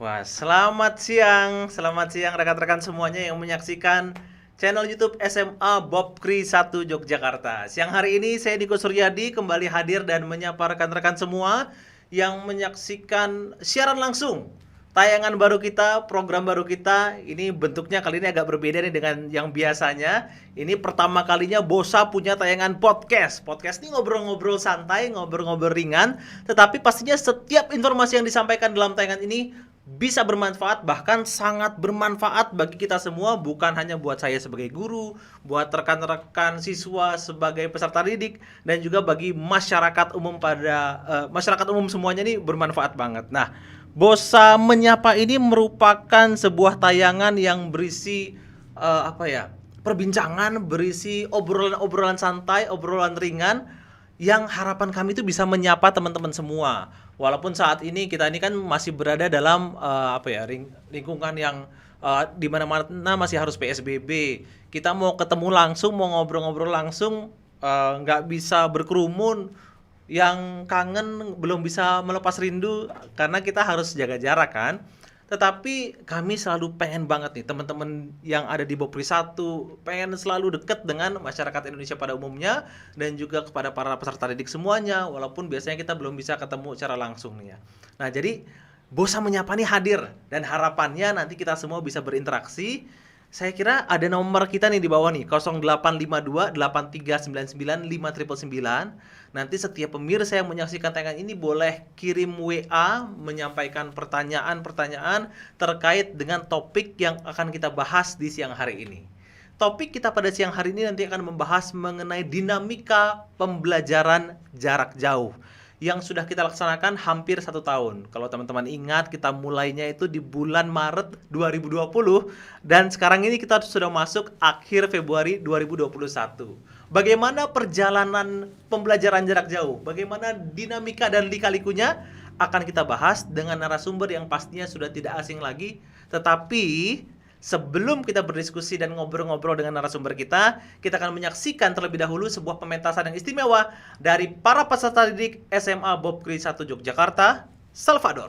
Wah, selamat siang rekan-rekan semuanya yang menyaksikan channel YouTube SMA Bob Kri 1 Yogyakarta. Siang hari ini saya Diko Suryadi kembali hadir dan menyapa rekan-rekan semua yang menyaksikan siaran langsung tayangan baru kita, program baru kita. Ini bentuknya kali ini agak berbeda nih dengan yang biasanya. Ini pertama kalinya Bosa punya tayangan podcast. Podcast ini ngobrol-ngobrol santai, ngobrol-ngobrol ringan, tetapi pastinya setiap informasi yang disampaikan dalam tayangan ini bisa bermanfaat, bahkan sangat bermanfaat bagi kita semua, bukan hanya buat saya sebagai guru, buat rekan-rekan siswa sebagai peserta didik, dan juga bagi masyarakat umum masyarakat umum semuanya ini bermanfaat banget. Nah, Bosa Menyapa ini merupakan sebuah tayangan yang berisi perbincangan, berisi obrolan-obrolan santai, obrolan ringan yang harapan kami itu bisa menyapa teman-teman semua. Walaupun saat ini kita ini kan masih berada dalam lingkungan yang di mana-mana masih harus PSBB. Kita mau ketemu langsung, mau ngobrol-ngobrol langsung, nggak bisa berkerumun. Yang kangen belum bisa melepas rindu karena kita harus jaga jarak kan. Tetapi kami selalu pengen banget nih teman-teman yang ada di Bopri 1 pengen selalu dekat dengan masyarakat Indonesia pada umumnya dan juga kepada para peserta didik semuanya, walaupun biasanya kita belum bisa ketemu secara langsung nih ya. Nah, jadi Bosa Menyapa nih hadir dan harapannya nanti kita semua bisa berinteraksi. Saya kira ada nomor kita nih di bawah nih, 0852 8399 5999. Nanti setiap pemirsa yang menyaksikan tayangan ini boleh kirim WA menyampaikan pertanyaan-pertanyaan terkait dengan topik yang akan kita bahas di siang hari ini. Topik kita pada siang hari ini nanti akan membahas mengenai dinamika pembelajaran jarak jauh yang sudah kita laksanakan hampir 1 tahun. Kalau teman-teman ingat, kita mulainya itu di bulan Maret 2020 dan sekarang ini kita sudah masuk akhir Februari 2021. Bagaimana perjalanan pembelajaran jarak jauh? Bagaimana dinamika dan lika-likunya? Akan kita bahas dengan narasumber yang pastinya sudah tidak asing lagi. Tetapi sebelum kita berdiskusi dan ngobrol-ngobrol dengan narasumber kita akan menyaksikan terlebih dahulu sebuah pementasan yang istimewa dari para peserta didik SMA Bob Kri 1 Yogyakarta, Salvador.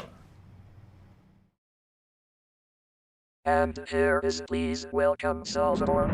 And here is please welcome Salvador.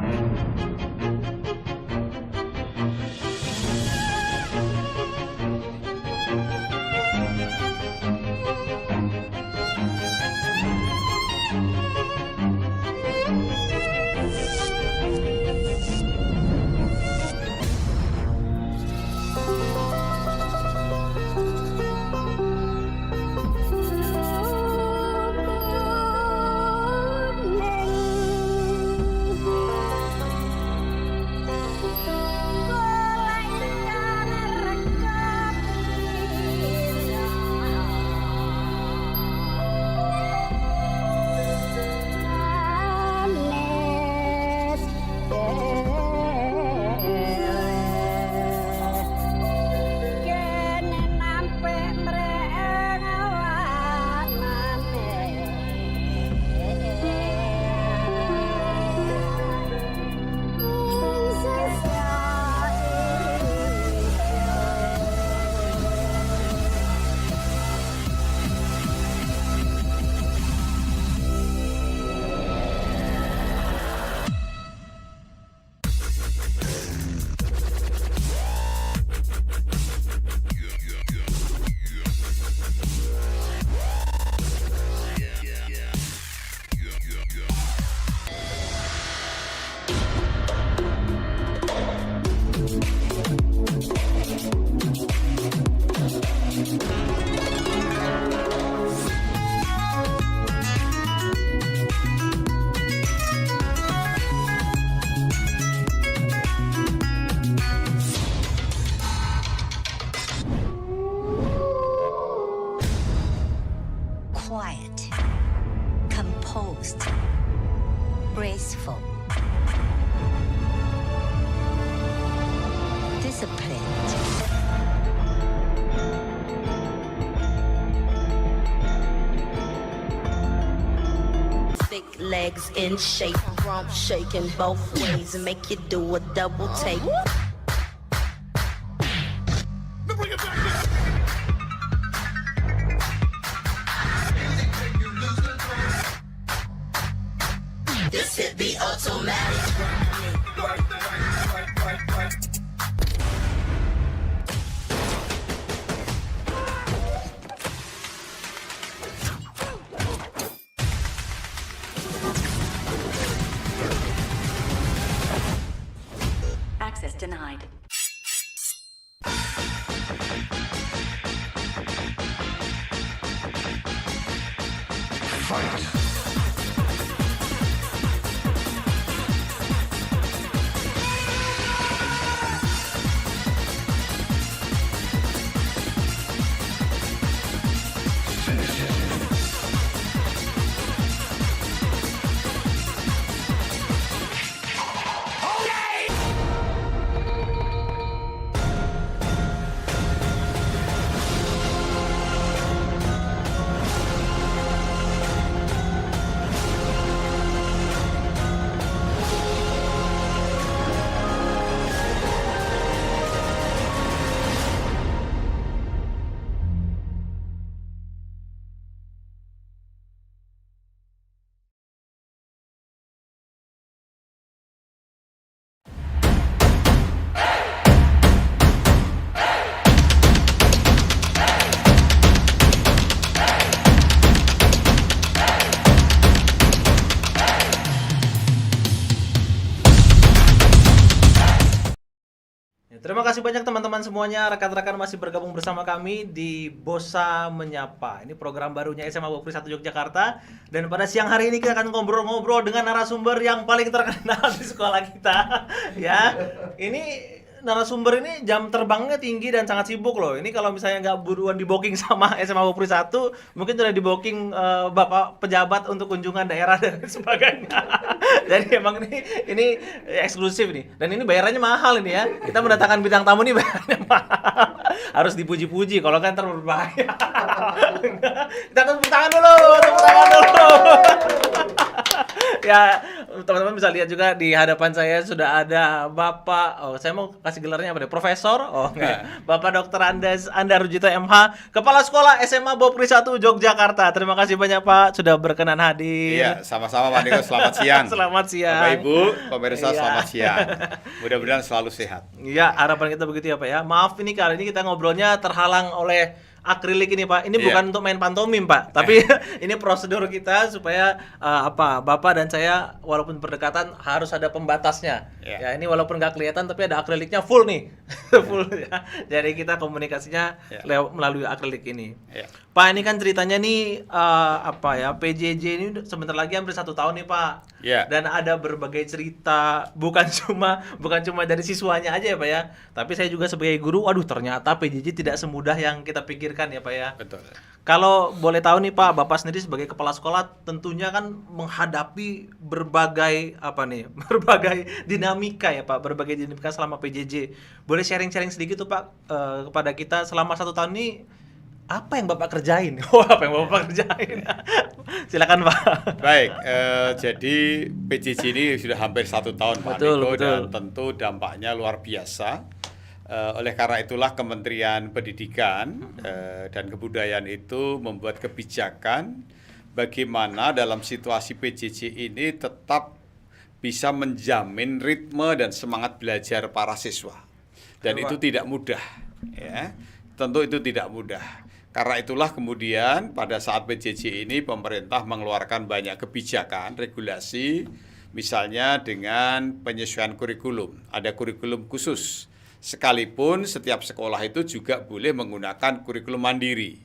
Quiet, composed, graceful, disciplined. Thick legs in shape, rump shaking both ways and make you do a double take. it be automatic. Access denied. Terima kasih banyak teman-teman semuanya, rekan-rekan masih bergabung bersama kami di Bosa Menyapa. Ini program barunya SMA Bopri 1 Yogyakarta. Dan pada siang hari ini kita akan ngobrol-ngobrol dengan narasumber yang paling terkenal di sekolah kita. Ya, ini narasumber ini jam terbangnya tinggi dan sangat sibuk loh. Ini kalau misalnya nggak buruan di booking sama SMA Bopri 1, mungkin sudah di booking Bapak pejabat untuk kunjungan daerah dan sebagainya. Jadi emang ini eksklusif nih. Dan ini bayarannya mahal ini ya. Kita mendatangkan bintang tamu nih bayarannya mahal. Harus dipuji-puji, kalau kan ntar berbahaya. Kita tepuk tangan dulu, tepuk tangan dulu. Ya, teman-teman bisa lihat juga di hadapan saya sudah ada Bapak, saya mau kasih gelarnya apa deh? Profesor? Oh, enggak. Bapak Dr. Andar Rujito MH, Kepala Sekolah SMA Bopri 1 Yogyakarta. Terima kasih banyak Pak sudah berkenan hadir. Iya, sama-sama Pak Niko, selamat siang. Selamat siang. Bapak Ibu, pemirsa Iya. selamat siang. Mudah-mudahan selalu sehat. Iya, harapan kita begitu ya Pak ya. Maaf ini kali ini kita ngobrolnya terhalang oleh akrilik ini Pak. Ini Iya. bukan untuk main pantomim Pak, tapi ini prosedur kita supaya Bapak dan saya walaupun berdekatan harus ada pembatasnya. Iya. Ya, ini walaupun nggak kelihatan tapi ada akriliknya full nih. Full ya. Jadi kita komunikasinya Iya. melalui akrilik ini. Iya. Pak, ini kan ceritanya nih PJJ ini sebentar lagi hampir 1 tahun nih Pak. Iya. Dan ada berbagai cerita, bukan cuma dari siswanya aja ya Pak ya. Tapi saya juga sebagai guru, waduh ternyata PJJ tidak semudah yang kita pikirkan ya Pak ya. Betul. Kalau boleh tahu nih Pak, Bapak sendiri sebagai kepala sekolah tentunya kan menghadapi berbagai berbagai dinamika ya Pak, berbagai dinamika selama PJJ. Boleh sharing-sharing sedikit tuh Pak kepada kita selama 1 tahun ini apa yang Bapak kerjain? Apa yang Bapak kerjain? Silakan Pak. Baik, jadi PJJ ini sudah hampir 1 tahun Pak Betul, Niko, betul. dan tentu dampaknya luar biasa. Oleh karena itulah Kementerian Pendidikan dan Kebudayaan itu membuat kebijakan bagaimana dalam situasi PJJ ini tetap bisa menjamin ritme dan semangat belajar para siswa. Dan Betul, itu Pak. tidak mudah, ya. Tentu itu tidak mudah. Karena itulah kemudian pada saat PJJ ini pemerintah mengeluarkan banyak kebijakan, regulasi, misalnya dengan penyesuaian kurikulum. Ada kurikulum khusus. Sekalipun setiap sekolah itu juga boleh menggunakan kurikulum mandiri.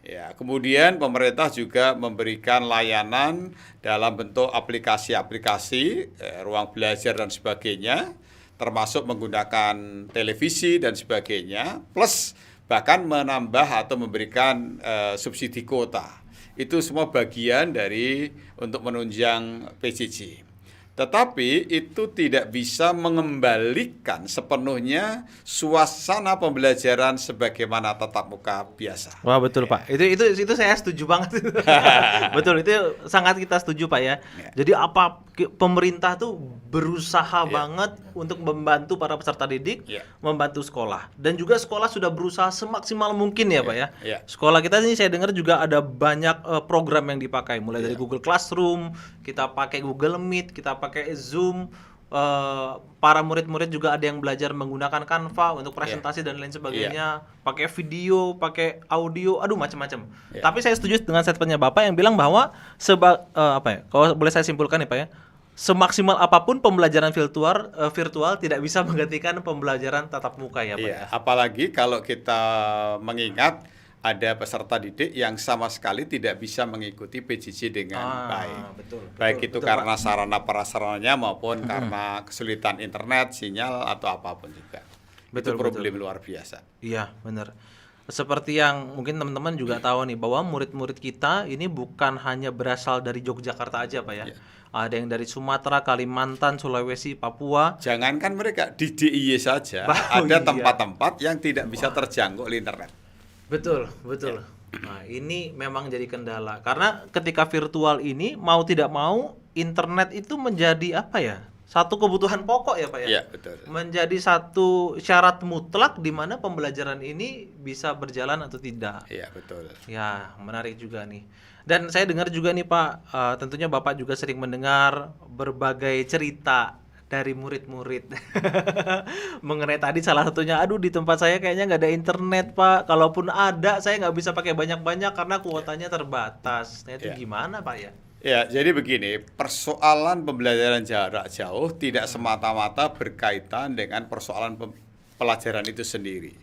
Ya, kemudian pemerintah juga memberikan layanan dalam bentuk aplikasi-aplikasi, ruang belajar dan sebagainya, termasuk menggunakan televisi dan sebagainya, plus bahkan menambah atau memberikan subsidi kuota. Itu semua bagian dari untuk menunjang PJJ. Tetapi itu tidak bisa mengembalikan sepenuhnya suasana pembelajaran sebagaimana tatap muka biasa. Wah betul Pak, itu saya setuju banget. Betul, itu sangat kita setuju Pak ya. Ya. Jadi pemerintah tuh berusaha banget untuk membantu para peserta didik, membantu sekolah. Dan juga sekolah sudah berusaha semaksimal mungkin ya, Pak ya. Sekolah kita ini saya dengar juga ada banyak program yang dipakai, mulai dari Google Classroom, kita pakai Google Meet, kita pakai Zoom. Para murid-murid juga ada yang belajar menggunakan Canva untuk presentasi dan lain sebagainya, pakai video, pakai audio, aduh macam-macam. Tapi saya setuju dengan statementnya Bapak yang bilang bahwa kalau boleh saya simpulkan nih Pak ya, semaksimal apapun pembelajaran virtual tidak bisa menggantikan pembelajaran tatap muka ya Pak. Apalagi kalau kita mengingat ada peserta didik yang sama sekali tidak bisa mengikuti PJJ dengan baik. Baik itu karena sarana prasarananya maupun karena kesulitan internet, sinyal atau apapun juga. Itu problem luar biasa. Iya, benar. Seperti yang mungkin teman-teman juga tahu nih bahwa murid-murid kita ini bukan hanya berasal dari Yogyakarta aja Pak ya. Ada yang dari Sumatera, Kalimantan, Sulawesi, Papua. Jangankan mereka, di DIY saja ada tempat-tempat yang tidak bisa terjangkau oleh internet. Betul. Nah, ini memang jadi kendala karena ketika virtual ini mau tidak mau internet itu menjadi apa ya? Satu kebutuhan pokok ya, Pak ya. Iya, betul. Menjadi satu syarat mutlak di mana pembelajaran ini bisa berjalan atau tidak. Iya, betul. Ya, menarik juga nih. Dan saya dengar juga nih, Pak, tentunya Bapak juga sering mendengar berbagai cerita dari murid-murid mengenai tadi salah satunya, aduh di tempat saya kayaknya nggak ada internet Pak, kalaupun ada saya nggak bisa pakai banyak-banyak karena kuotanya terbatas. Nah itu gimana Pak ya? Ya, jadi begini, persoalan pembelajaran jarak jauh tidak semata-mata berkaitan dengan persoalan pelajaran itu sendiri.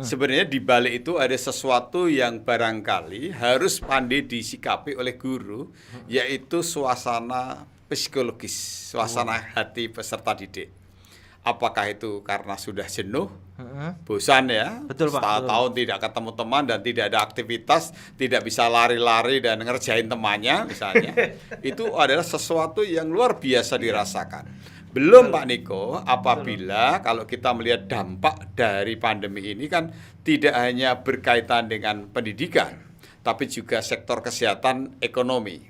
Sebenarnya di balik itu ada sesuatu yang barangkali harus pandai disikapi oleh guru, yaitu suasana psikologis, suasana hati peserta didik. Apakah itu karena sudah jenuh, bosan ya, setahun tahun tidak ketemu teman dan tidak ada aktivitas, tidak bisa lari-lari dan ngerjain temannya misalnya, itu adalah sesuatu yang luar biasa dirasakan. Belum Pak Niko, apabila kalau kita melihat dampak dari pandemi ini kan tidak hanya berkaitan dengan pendidikan, tapi juga sektor kesehatan, ekonomi.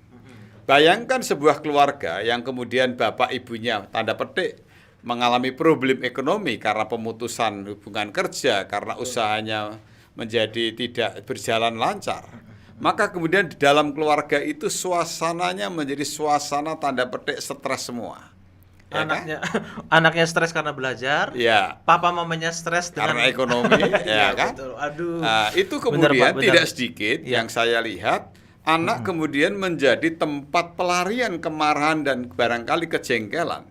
Bayangkan sebuah keluarga yang kemudian bapak ibunya tanda petik mengalami problem ekonomi karena pemutusan hubungan kerja, karena usahanya menjadi tidak berjalan lancar. Maka kemudian di dalam keluarga itu suasananya menjadi suasana tanda petik stres semua. Anaknya stres karena belajar, papa mamanya stres karena ekonomi, ya kan? Betul. Aduh. Itu kemudian tidak sedikit yang saya lihat. Anak kemudian menjadi tempat pelarian kemarahan dan barangkali kejengkelan.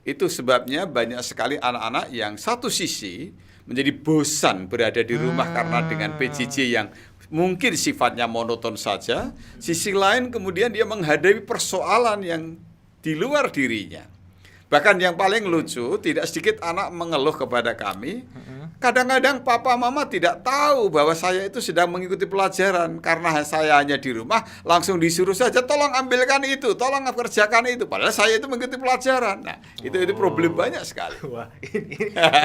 Itu sebabnya banyak sekali anak-anak yang satu sisi menjadi bosan berada di rumah karena dengan PJJ yang mungkin sifatnya monoton saja. Sisi lain kemudian dia menghadapi persoalan yang di luar dirinya. Bahkan yang paling lucu, tidak sedikit anak mengeluh kepada kami, kadang-kadang papa mama tidak tahu bahwa saya itu sedang mengikuti pelajaran. Karena saya hanya di rumah, langsung disuruh saja, tolong ambilkan itu, tolong kerjakan itu. Padahal saya itu mengikuti pelajaran. Nah, itu problem banyak sekali. Wah,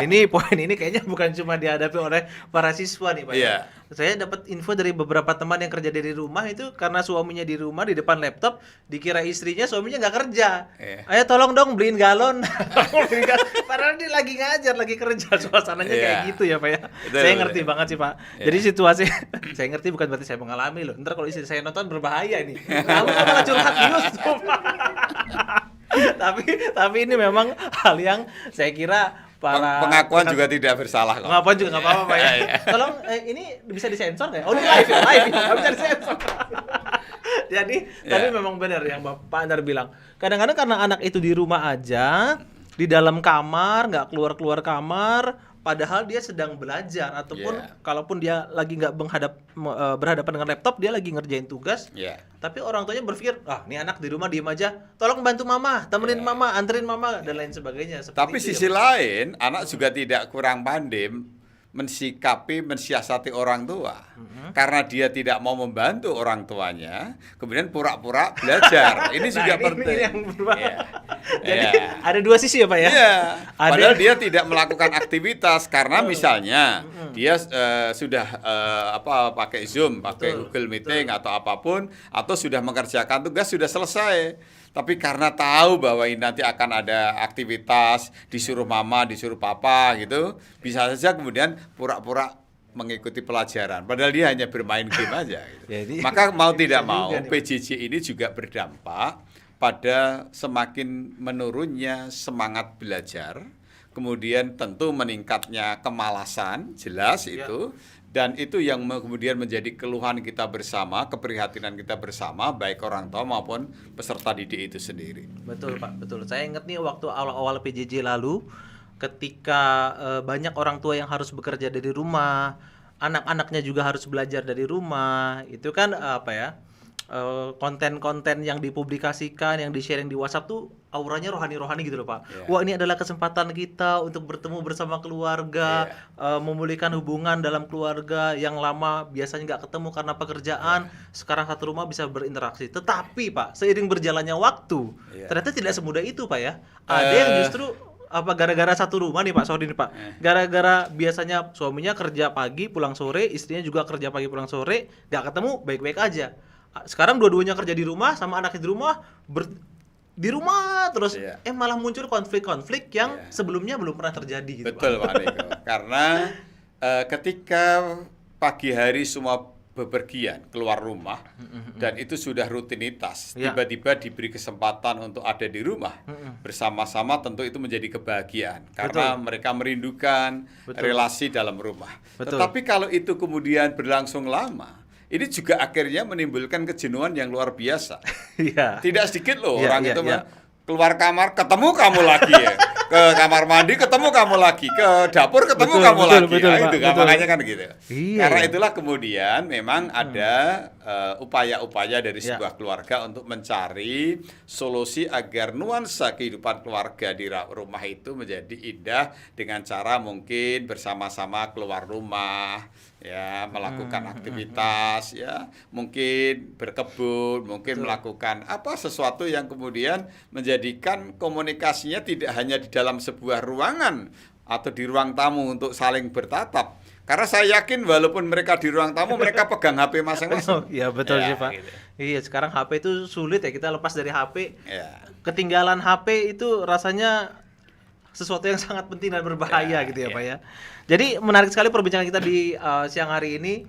ini poin ini kayaknya bukan cuma dihadapi oleh para siswa nih Pak. Saya dapat info dari beberapa teman yang kerja dari rumah itu karena suaminya di rumah di depan laptop, dikira istrinya suaminya nggak kerja. Ayo tolong dong beliin galon. Padahal dia lagi ngajar, lagi kerja, suasananya kayak gitu ya Pak ya. Saya ngerti banget sih Pak. Jadi situasi saya ngerti bukan berarti saya mengalami loh. Ntar kalau istri saya nonton berbahaya ini. Kamu malah curhat di YouTube. tapi ini memang hal yang saya kira para pengakuan juga tidak bersalah kok. Pengakuan juga nggak apa-apa Pak ya. Tolong ini bisa disensor nggak? Oh ini live nggak bisa disensor. Jadi tapi memang benar yang Pak Andar bilang. Kadang-kadang karena anak itu di rumah aja, di dalam kamar, nggak keluar kamar, padahal dia sedang belajar ataupun kalaupun dia lagi nggak berhadapan dengan laptop, dia lagi ngerjain tugas. Tapi orang tuanya berpikir, ini anak di rumah diem aja, tolong bantu mama, temenin mama, anterin mama dan lain sebagainya. Tapi sisi lain, anak juga tidak kurang pandai mensiasati orang tua. Karena dia tidak mau membantu orang tuanya, kemudian pura-pura belajar. Ini juga penting. Ini yang Jadi ada dua sisi ya Pak ya? Padahal dia tidak melakukan aktivitas karena misalnya dia sudah pakai Zoom, pakai Google Meeting atau apapun, atau sudah mengerjakan tugas sudah selesai. Tapi karena tahu bahwa ini nanti akan ada aktivitas, disuruh mama, disuruh papa gitu, bisa saja kemudian pura-pura mengikuti pelajaran. Padahal dia hanya bermain game aja. Gitu. Jadi, Maka mau tidak juga mau, nih, Pak. PJJ ini juga berdampak pada semakin menurunnya semangat belajar, kemudian tentu meningkatnya kemalasan, jelas itu. Dan itu yang kemudian menjadi keluhan kita bersama, keprihatinan kita bersama, baik orang tua maupun peserta didik itu sendiri. Betul Pak, betul. Saya ingat nih waktu awal-awal PJJ lalu, ketika banyak orang tua yang harus bekerja dari rumah, anak-anaknya juga harus belajar dari rumah, itu kan konten-konten yang dipublikasikan, yang di-sharing di WhatsApp tuh auranya rohani-rohani gitu loh Pak. Yeah. Wah, ini adalah kesempatan kita untuk bertemu bersama keluarga, memulihkan hubungan dalam keluarga yang lama biasanya nggak ketemu karena pekerjaan, sekarang satu rumah bisa berinteraksi. Tetapi Pak, seiring berjalannya waktu, ternyata tidak semudah itu Pak ya. Ada yang justru gara-gara satu rumah nih Pak, sorry nih Pak. Gara-gara biasanya suaminya kerja pagi pulang sore, istrinya juga kerja pagi pulang sore, nggak ketemu, baik-baik aja. Sekarang dua-duanya kerja di rumah sama anaknya di rumah, di rumah terus malah muncul konflik-konflik yang sebelumnya belum pernah terjadi gitu. Betul Pak Niko. Karena ketika pagi hari semua bepergian keluar rumah dan itu sudah rutinitas, tiba-tiba diberi kesempatan untuk ada di rumah bersama-sama, tentu itu menjadi kebahagiaan karena mereka merindukan relasi dalam rumah. Tetapi kalau itu kemudian berlangsung lama, ini juga akhirnya menimbulkan kejenuhan yang luar biasa. Tidak sedikit loh orang itu keluar kamar ketemu kamu lagi ya. Ke kamar mandi ketemu kamu lagi, ke dapur ketemu kamu lagi. Itu makanya kan gitu. Karena itulah kemudian memang ada upaya-upaya dari sebuah keluarga untuk mencari solusi agar nuansa kehidupan keluarga di rumah itu menjadi indah dengan cara mungkin bersama-sama keluar rumah, ya, melakukan aktivitas, ya, mungkin berkebun, mungkin melakukan sesuatu yang kemudian menjadikan komunikasinya tidak hanya di dalam sebuah ruangan atau di ruang tamu untuk saling bertatap. Karena saya yakin walaupun mereka di ruang tamu, mereka pegang HP masing-masing. Iya betul sih Pak. Gitu. Iya, sekarang HP itu sulit ya, kita lepas dari HP. Ketinggalan HP itu rasanya sesuatu yang sangat penting dan berbahaya gitu ya Pak ya. Jadi menarik sekali perbincangan kita di siang hari ini.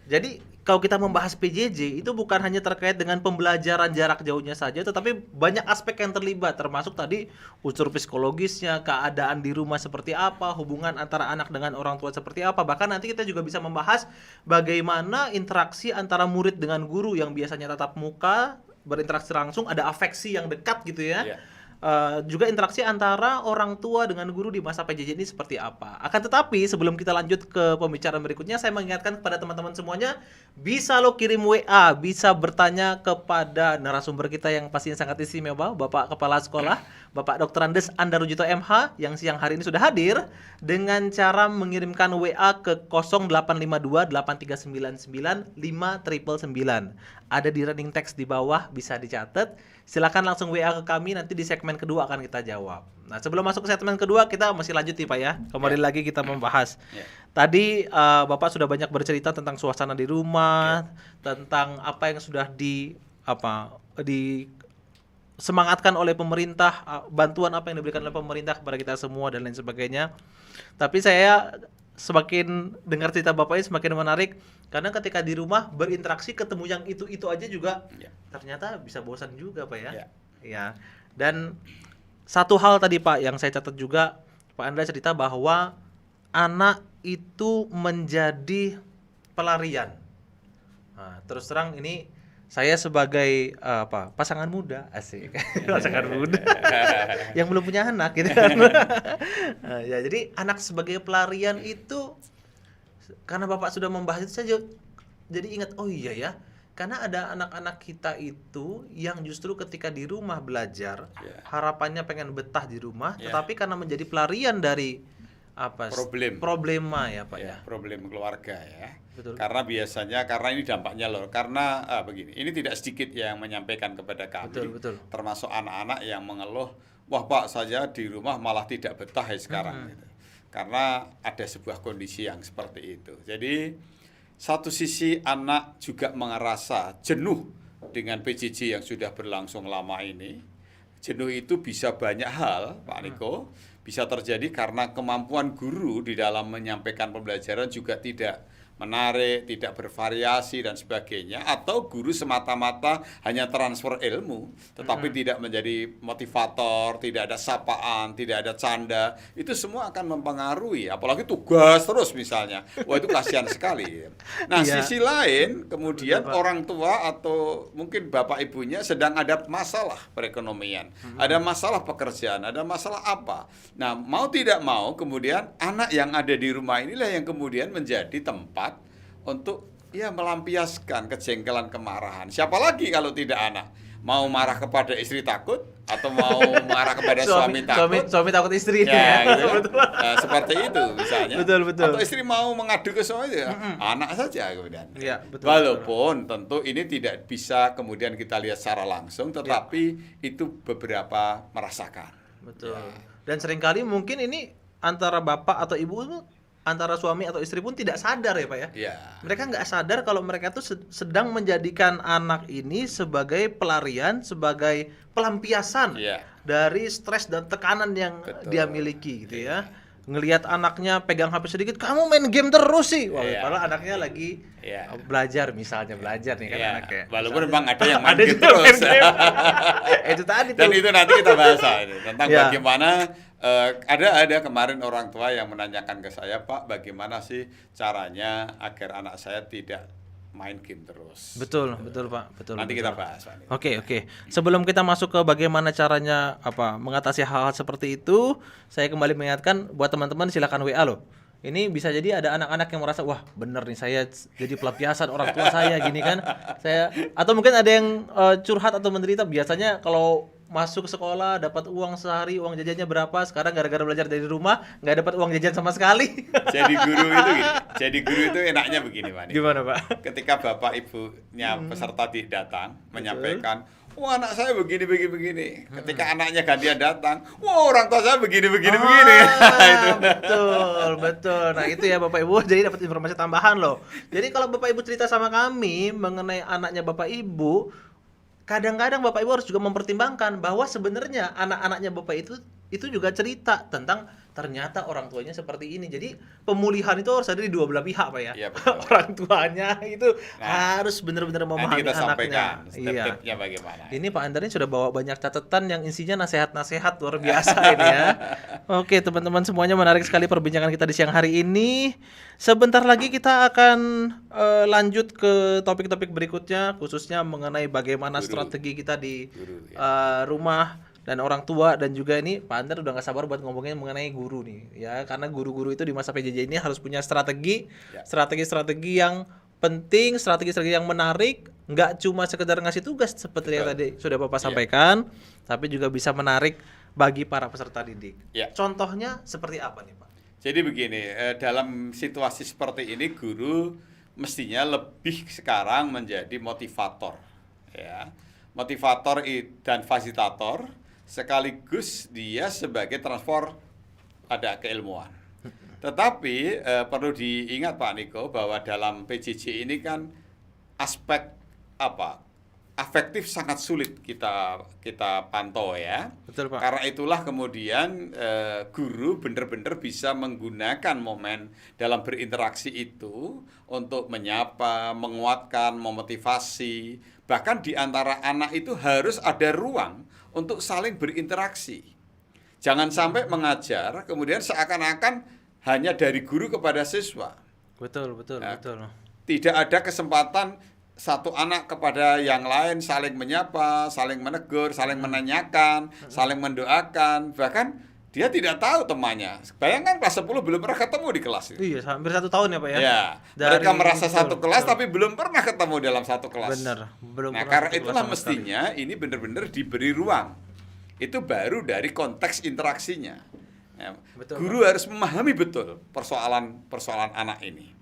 Jadi kalau kita membahas PJJ itu bukan hanya terkait dengan pembelajaran jarak jauhnya saja, tetapi banyak aspek yang terlibat, termasuk tadi unsur psikologisnya, keadaan di rumah seperti apa, hubungan antara anak dengan orang tua seperti apa. Bahkan nanti kita juga bisa membahas bagaimana interaksi antara murid dengan guru yang biasanya tatap muka, berinteraksi langsung, ada afeksi yang dekat gitu ya. Juga interaksi antara orang tua dengan guru di masa PJJ ini seperti apa. Akan tetapi sebelum kita lanjut ke pembicaraan berikutnya, saya mengingatkan kepada teman-teman semuanya, bisa lo kirim WA, bisa bertanya kepada narasumber kita yang pastinya sangat istimewa, Bapak Kepala Sekolah, Bapak Dr. Andes Andarujito MH, yang siang hari ini sudah hadir, dengan cara mengirimkan WA ke 0852 8399 5999. Ada di running text di bawah, bisa dicatat. Silakan langsung WA ke kami, nanti di segmen kedua akan kita jawab. Nah, sebelum masuk ke segmen kedua, kita masih lanjut nih Pak ya. Kembali lagi kita membahas. Tadi Bapak sudah banyak bercerita tentang suasana di rumah, tentang apa yang sudah disemangatkan oleh pemerintah, bantuan apa yang diberikan oleh pemerintah kepada kita semua dan lain sebagainya. Tapi saya semakin dengar cerita Bapak ini semakin menarik, karena ketika di rumah berinteraksi ketemu yang itu aja juga ternyata bisa bosan juga Pak ya. Ya. Dan satu hal tadi Pak yang saya catat juga, Pak Andra cerita bahwa anak itu menjadi pelarian. Nah, terus terang ini saya sebagai pasangan muda, asik. Pasangan muda yang belum punya anak gitu kan. Nah, ya, jadi anak sebagai pelarian itu, karena Bapak sudah membahas itu, saya jadi ingat, oh iya ya, karena ada anak-anak kita itu yang justru ketika di rumah belajar, harapannya pengen betah di rumah, tetapi karena menjadi pelarian dari problema ya Pak ya. Problem keluarga ya. Betul. Karena biasanya, karena ini dampaknya loh, karena begini, ini tidak sedikit yang menyampaikan kepada kami, termasuk anak-anak yang mengeluh, wah Pak, saya di rumah malah tidak betah sekarang gitu. Karena ada sebuah kondisi yang seperti itu. Jadi satu sisi anak juga merasa jenuh dengan PJJ yang sudah berlangsung lama ini, jenuh itu bisa banyak hal, Pak Niko. Bisa terjadi karena kemampuan guru di dalam menyampaikan pembelajaran juga tidak menarik, tidak bervariasi dan sebagainya, atau guru semata-mata hanya transfer ilmu tetapi tidak menjadi motivator, tidak ada sapaan, tidak ada canda, itu semua akan mempengaruhi, apalagi tugas terus misalnya. Wah, itu kasihan sekali. Nah, Iya. sisi lain kemudian Betul, Pak. orang tua atau mungkin bapak ibunya sedang ada masalah perekonomian, ada masalah pekerjaan, ada masalah apa. Nah, mau tidak mau kemudian anak yang ada di rumah inilah yang kemudian menjadi tempat untuk ya melampiaskan kejengkelan, kemarahan. Siapa lagi kalau tidak anak? Mau marah kepada istri takut atau mau marah kepada suami takut? Suami takut istri Ya, gitu. Betul. Nah, seperti itu misalnya. Betul. Atau istri mau mengadu ke suami, ya, anak saja kemudian. Iya, betul. Walaupun tentu ini tidak bisa kemudian kita lihat secara langsung, tetapi itu beberapa merasakan. Betul. Dan seringkali mungkin ini antara bapak atau ibu itu, antara suami atau istri pun tidak sadar ya Pak ya. Ya. Mereka nggak sadar kalau mereka tuh sedang menjadikan anak ini sebagai pelarian, sebagai pelampiasan Iya. dari stres dan tekanan yang Betul. dia miliki gitu ya. Ngelihat anaknya pegang HP sedikit, kamu main game terus sih. Wah, Iya. padahal anaknya lagi Iya. belajar misalnya, belajar nih kan Ya, anaknya. walaupun Misalnya. memang ada yang main Ada game juga main terus. game. Itu tadi Dan tuh. itu nanti kita bahas ini, tentang Ya. bagaimana ada kemarin orang tua yang menanyakan ke saya, Pak, bagaimana sih caranya agar anak saya tidak main game terus. Betul Pak, betul. Nanti betul. kita bahas, Pak. Oke. Sebelum kita masuk ke bagaimana caranya mengatasi hal-hal seperti itu, saya kembali mengingatkan buat teman-teman silakan WA loh. Ini bisa jadi ada anak-anak yang merasa wah bener nih saya jadi pelampiasan orang tua saya gini kan. Atau mungkin ada yang curhat atau menderita, biasanya kalau masuk sekolah dapat uang sehari, uang jajannya berapa, sekarang gara-gara belajar dari rumah nggak dapat uang jajan sama sekali. Jadi guru itu gini. Jadi guru itu enaknya begini, Pak. Gimana Pak? Ketika bapak ibunya peserta datang menyampaikan, wah anak saya begini. Ketika anaknya gantian datang, wah orang tua saya begini. Itu. Betul. Nah itu ya Bapak Ibu, jadi dapat informasi tambahan loh. Jadi kalau Bapak Ibu cerita sama kami mengenai anaknya Bapak Ibu, kadang-kadang Bapak Ibu harus juga mempertimbangkan bahwa sebenarnya anak-anaknya Bapak itu juga cerita tentang ternyata orang tuanya seperti ini. Jadi pemulihan itu harus ada di dua belah pihak Pak ya. Iya, betul. Orang tuanya itu Nah, harus benar-benar memahami Nanti kita anaknya. sampaikan Iya. step-stepnya bagaimana. Ini Pak Andar ini sudah bawa banyak catatan yang isinya nasihat-nasihat luar biasa ini ya. Oke teman-teman semuanya, menarik sekali perbincangan kita di siang hari ini. Sebentar lagi kita akan lanjut ke topik-topik berikutnya, khususnya mengenai bagaimana Guru. strategi kita di Guru, rumah dan orang tua, dan juga ini Pak Andar udah gak sabar buat ngomongin mengenai guru nih ya, karena guru-guru itu di masa PJJ ini harus punya strategi, Ya. strategi-strategi yang penting, strategi-strategi yang menarik, nggak cuma sekedar ngasih tugas seperti yang Betul. tadi sudah Bapak Ya. sampaikan, tapi juga bisa menarik bagi para peserta didik. Ya. Contohnya seperti apa nih Pak? Jadi begini, dalam situasi seperti ini guru mestinya lebih sekarang menjadi motivator, ya, motivator dan fasilitator, sekaligus dia sebagai transfer pada keilmuan. Tetapi perlu diingat Pak Niko bahwa dalam PJJ ini kan aspek afektif sangat sulit kita pantau ya. Betul Pak. Karena itulah kemudian guru benar-benar bisa menggunakan momen dalam berinteraksi itu untuk menyapa, menguatkan, memotivasi. Bahkan di antara anak itu harus ada ruang untuk saling berinteraksi. Jangan sampai mengajar kemudian seakan-akan hanya dari guru kepada siswa. Betul. Ya. Betul. Tidak ada kesempatan satu anak kepada yang lain saling menyapa, saling menegur, saling menanyakan, saling mendoakan. Bahkan dia tidak tahu temannya. Bayangkan kelas 10 belum pernah ketemu di kelas itu. Iya, hampir 1 tahun ya Pak ya. Ya, Dari- mereka merasa betul, satu kelas betul. tapi belum pernah ketemu dalam satu kelas. Benar, belum Nah, pernah karena satu kelas itulah sama sekali. mestinya ini benar-benar diberi ruang. Itu baru dari konteks interaksinya. Ya, Betul, guru harus memahami betul persoalan anak ini.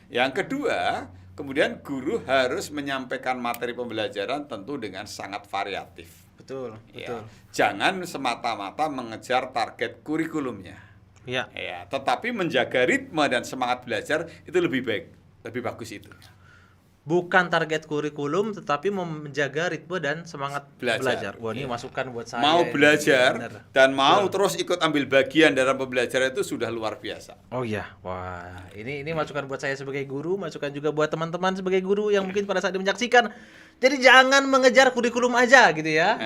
Yang kedua, kemudian guru harus menyampaikan materi pembelajaran tentu dengan sangat variatif. Betul. Ya. Jangan semata-mata mengejar target kurikulumnya. Ya. Tetapi menjaga ritme dan semangat belajar itu lebih baik, lebih bagus itu. bukan target kurikulum tetapi menjaga ritme dan semangat belajar. Wah, ini masukan buat saya. Mau ini. belajar Bener. dan mau terus ikut ambil bagian dalam pembelajaran itu sudah luar biasa. Oh iya, wah ini masukan buat saya sebagai guru, masukan juga buat teman-teman sebagai guru yang mungkin pada saat ini menyaksikan. Jadi jangan mengejar kurikulum aja gitu ya.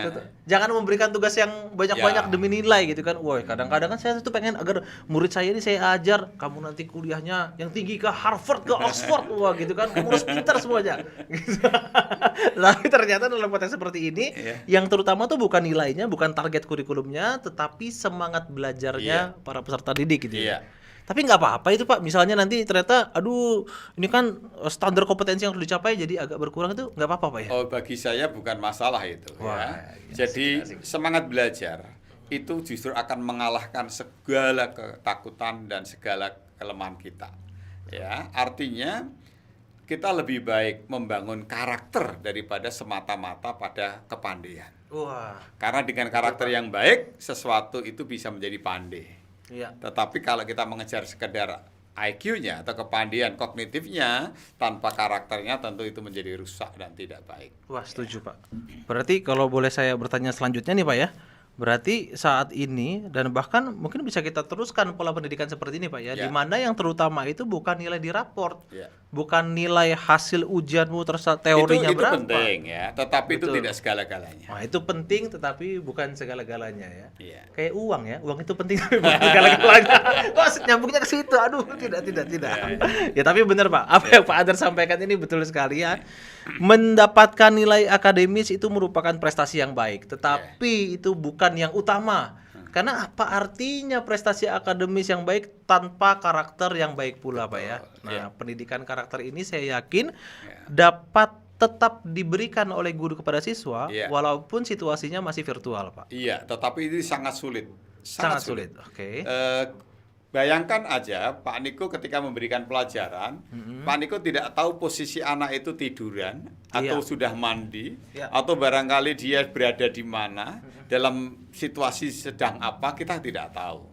Jangan memberikan tugas yang banyak-banyak demi nilai gitu kan. Wah, kadang-kadang kan saya tuh pengen agar murid saya ini saya ajar, kamu nanti kuliahnya yang tinggi ke Harvard, ke Oxford, wah gitu kan. Kamu harus pintar semuanya. Gitu. Tapi ternyata dalam konteks seperti ini yang terutama tuh bukan nilainya, bukan target kurikulumnya, tetapi semangat belajarnya para peserta didik gitu ya. Tapi nggak apa-apa itu Pak, misalnya nanti ternyata, aduh ini kan standar kompetensi yang harus dicapai jadi agak berkurang, itu nggak apa-apa Pak ya? Oh, bagi saya bukan masalah itu. Wah, ya. Jadi semangat belajar itu justru akan mengalahkan segala ketakutan dan segala kelemahan kita. Ya, artinya kita lebih baik membangun karakter daripada semata-mata pada kepandaian. Wah. Karena dengan karakter yang baik, sesuatu itu bisa menjadi pandai. Iya. Tetapi kalau kita mengejar sekedar IQ-nya atau kepandaian kognitifnya tanpa karakternya, tentu itu menjadi rusak dan tidak baik. Wah, setuju Pak. Berarti kalau boleh saya bertanya selanjutnya nih Pak ya, berarti saat ini dan bahkan mungkin bisa kita teruskan pola pendidikan seperti ini Pak ya, di mana yang terutama itu bukan nilai di raport, bukan nilai hasil ujianmu terus teorinya itu berapa. penting ya, tetapi Betul. itu tidak segala-galanya. Wah, itu penting tetapi bukan segala-galanya ya. Iya. Kayak uang ya, uang itu penting tapi bukan segala-galanya. Kok nyambungnya ke situ? Aduh, tidak. Ya tapi benar Pak, apa yang Pak Adar sampaikan ini betul sekali ya. Mendapatkan nilai akademis itu merupakan prestasi yang baik, tetapi itu bukan yang utama. Karena apa artinya prestasi akademis yang baik tanpa karakter yang baik pula Pak ya. Nah, pendidikan karakter ini saya yakin dapat tetap diberikan oleh guru kepada siswa walaupun situasinya masih virtual Pak. Iya, tetapi ini sangat sulit. Sangat sulit. Oke. Bayangkan aja Pak Niko ketika memberikan pelajaran, Pak Niko tidak tahu posisi anak itu tiduran atau sudah mandi, atau barangkali dia berada di mana, dalam situasi sedang apa, kita tidak tahu.